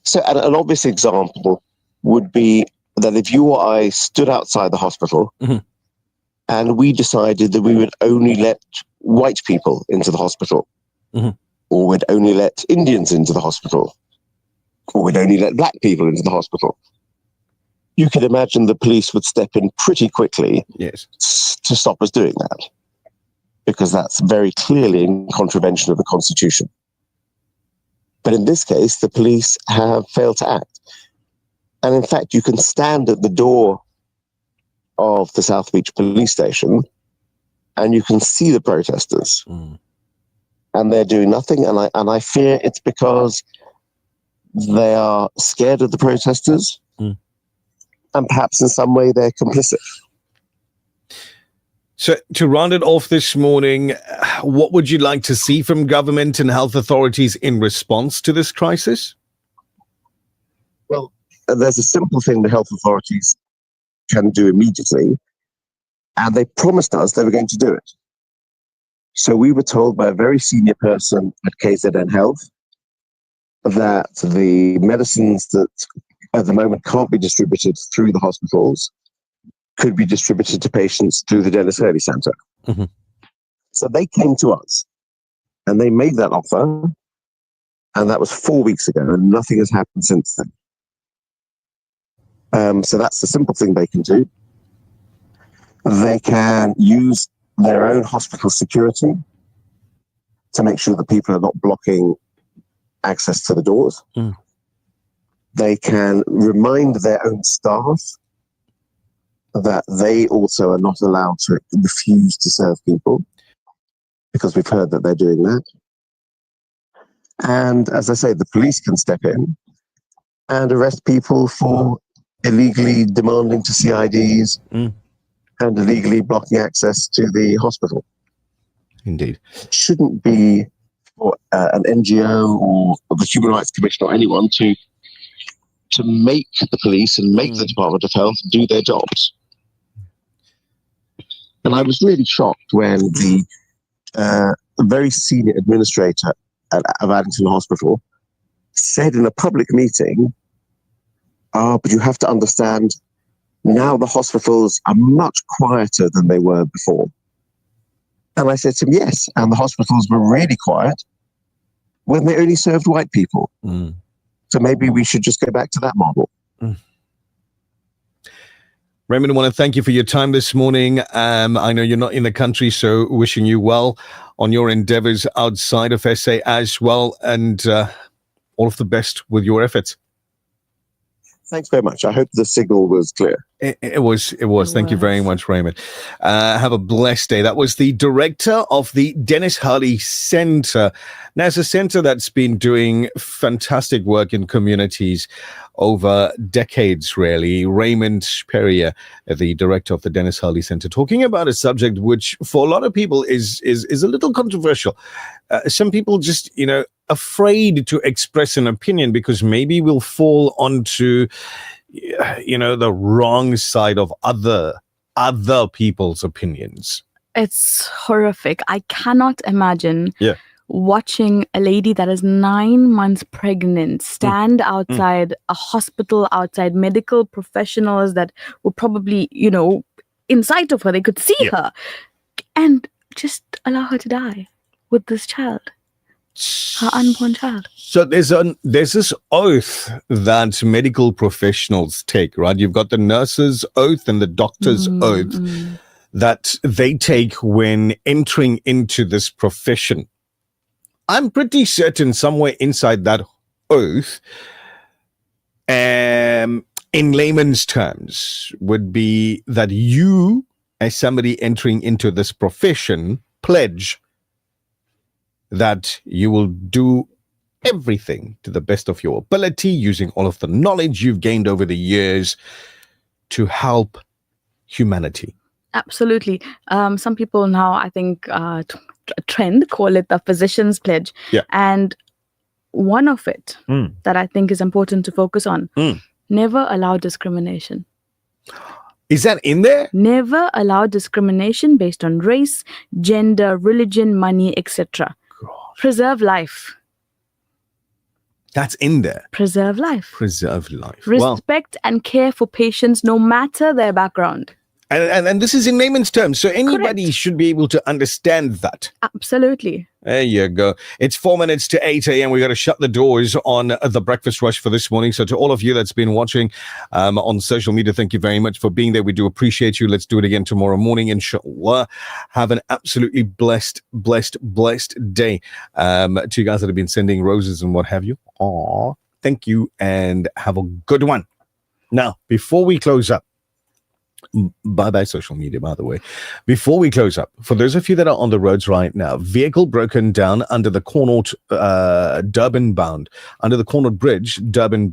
So an obvious example would be that if you or I stood outside the hospital and we decided that we would only let white people into the hospital, or we'd only let Indians into the hospital, or we'd only let black people into the hospital, you could imagine the police would step in pretty quickly to stop us doing that, because that's very clearly in contravention of the Constitution. But in this case, the police have failed to act. And in fact, you can stand at the door of the South Beach police station and you can see the protesters. And they're doing nothing. And I fear it's because they are scared of the protesters. And perhaps in some way they're complicit. So to round it off this morning, what would you like to see from government and health authorities in response to this crisis? Well, there's a simple thing the health authorities can do immediately, and they promised us they were going to do it. So we were told by a very senior person at KZN Health that the medicines that at the moment can't be distributed through the hospitals could be distributed to patients through the Dennis Hurley Centre. So they came to us and they made that offer, and that was 4 weeks ago, and nothing has happened since then. So that's the simple thing they can do. They can use their own hospital security to make sure that people are not blocking access to the doors. They can remind their own staff that they also are not allowed to refuse to serve people, because we've heard that they're doing that. And as I say, the police can step in and arrest people for illegally demanding to see IDs and illegally blocking access to the hospital. Indeed. It shouldn't be for an NGO or the Human Rights Commission or anyone to make the police and make the Department of Health do their jobs. And I was really shocked when the very senior administrator of Addington Hospital said in a public meeting, but you have to understand, now the hospitals are much quieter than they were before. And I said to him, yes, and the hospitals were really quiet when they only served white people. So maybe we should just go back to that model. Raymond, I want to thank you for your time this morning. I know you're not in the country, so wishing you well on your endeavors outside of SA as well, and all of the best with your efforts. Thanks very much. I hope the signal was clear. It was. Thank you very much, Raymond. Have a blessed day. That was the director of the Dennis Hurley Center. Now, it's a center that's been doing fantastic work in communities over decades, really. Raymond Perrier, the director of the Dennis Hurley Center, talking about a subject which for a lot of people is a little controversial. Some people just, afraid to express an opinion because maybe we'll fall onto, the wrong side of other people's opinions. It's horrific. I cannot imagine watching a lady that is 9 months pregnant stand outside a hospital, outside medical professionals that were probably, in sight of her. They could see her, and just allow her to die with this child. Her unborn child. So there's this oath that medical professionals take, right? You've got the nurse's oath and the doctor's oath that they take when entering into this profession. I'm pretty certain somewhere inside that oath, in layman's terms, would be that you, as somebody entering into this profession, pledge that you will do everything to the best of your ability, using all of the knowledge you've gained over the years to help humanity. Absolutely. Some people now, I think, trend call it the physician's pledge. And one of it that I think is important to focus on, never allow discrimination. Is that in there? Never allow discrimination based on race, gender, religion, money, etc. Preserve life. That's in there. Preserve life. Preserve life. Respect and care for patients no matter their background. And this is in layman's terms, so anybody should be able to understand that. Absolutely. There you go. It's 4 minutes to 8 a.m. We got to shut the doors on the Breakfast Rush for this morning. So to all of you that's been watching on social media, thank you very much for being there. We do appreciate you. Let's do it again tomorrow morning, inshallah. Have an absolutely blessed day. To you guys that have been sending roses and what have you. Aw, thank you and have a good one. Now, before we close up, bye-bye social media, by the way. Before we close up, for those of you that are on the roads right now, vehicle broken down under the Connaught, Durban bound, under the Connaught Bridge, Durban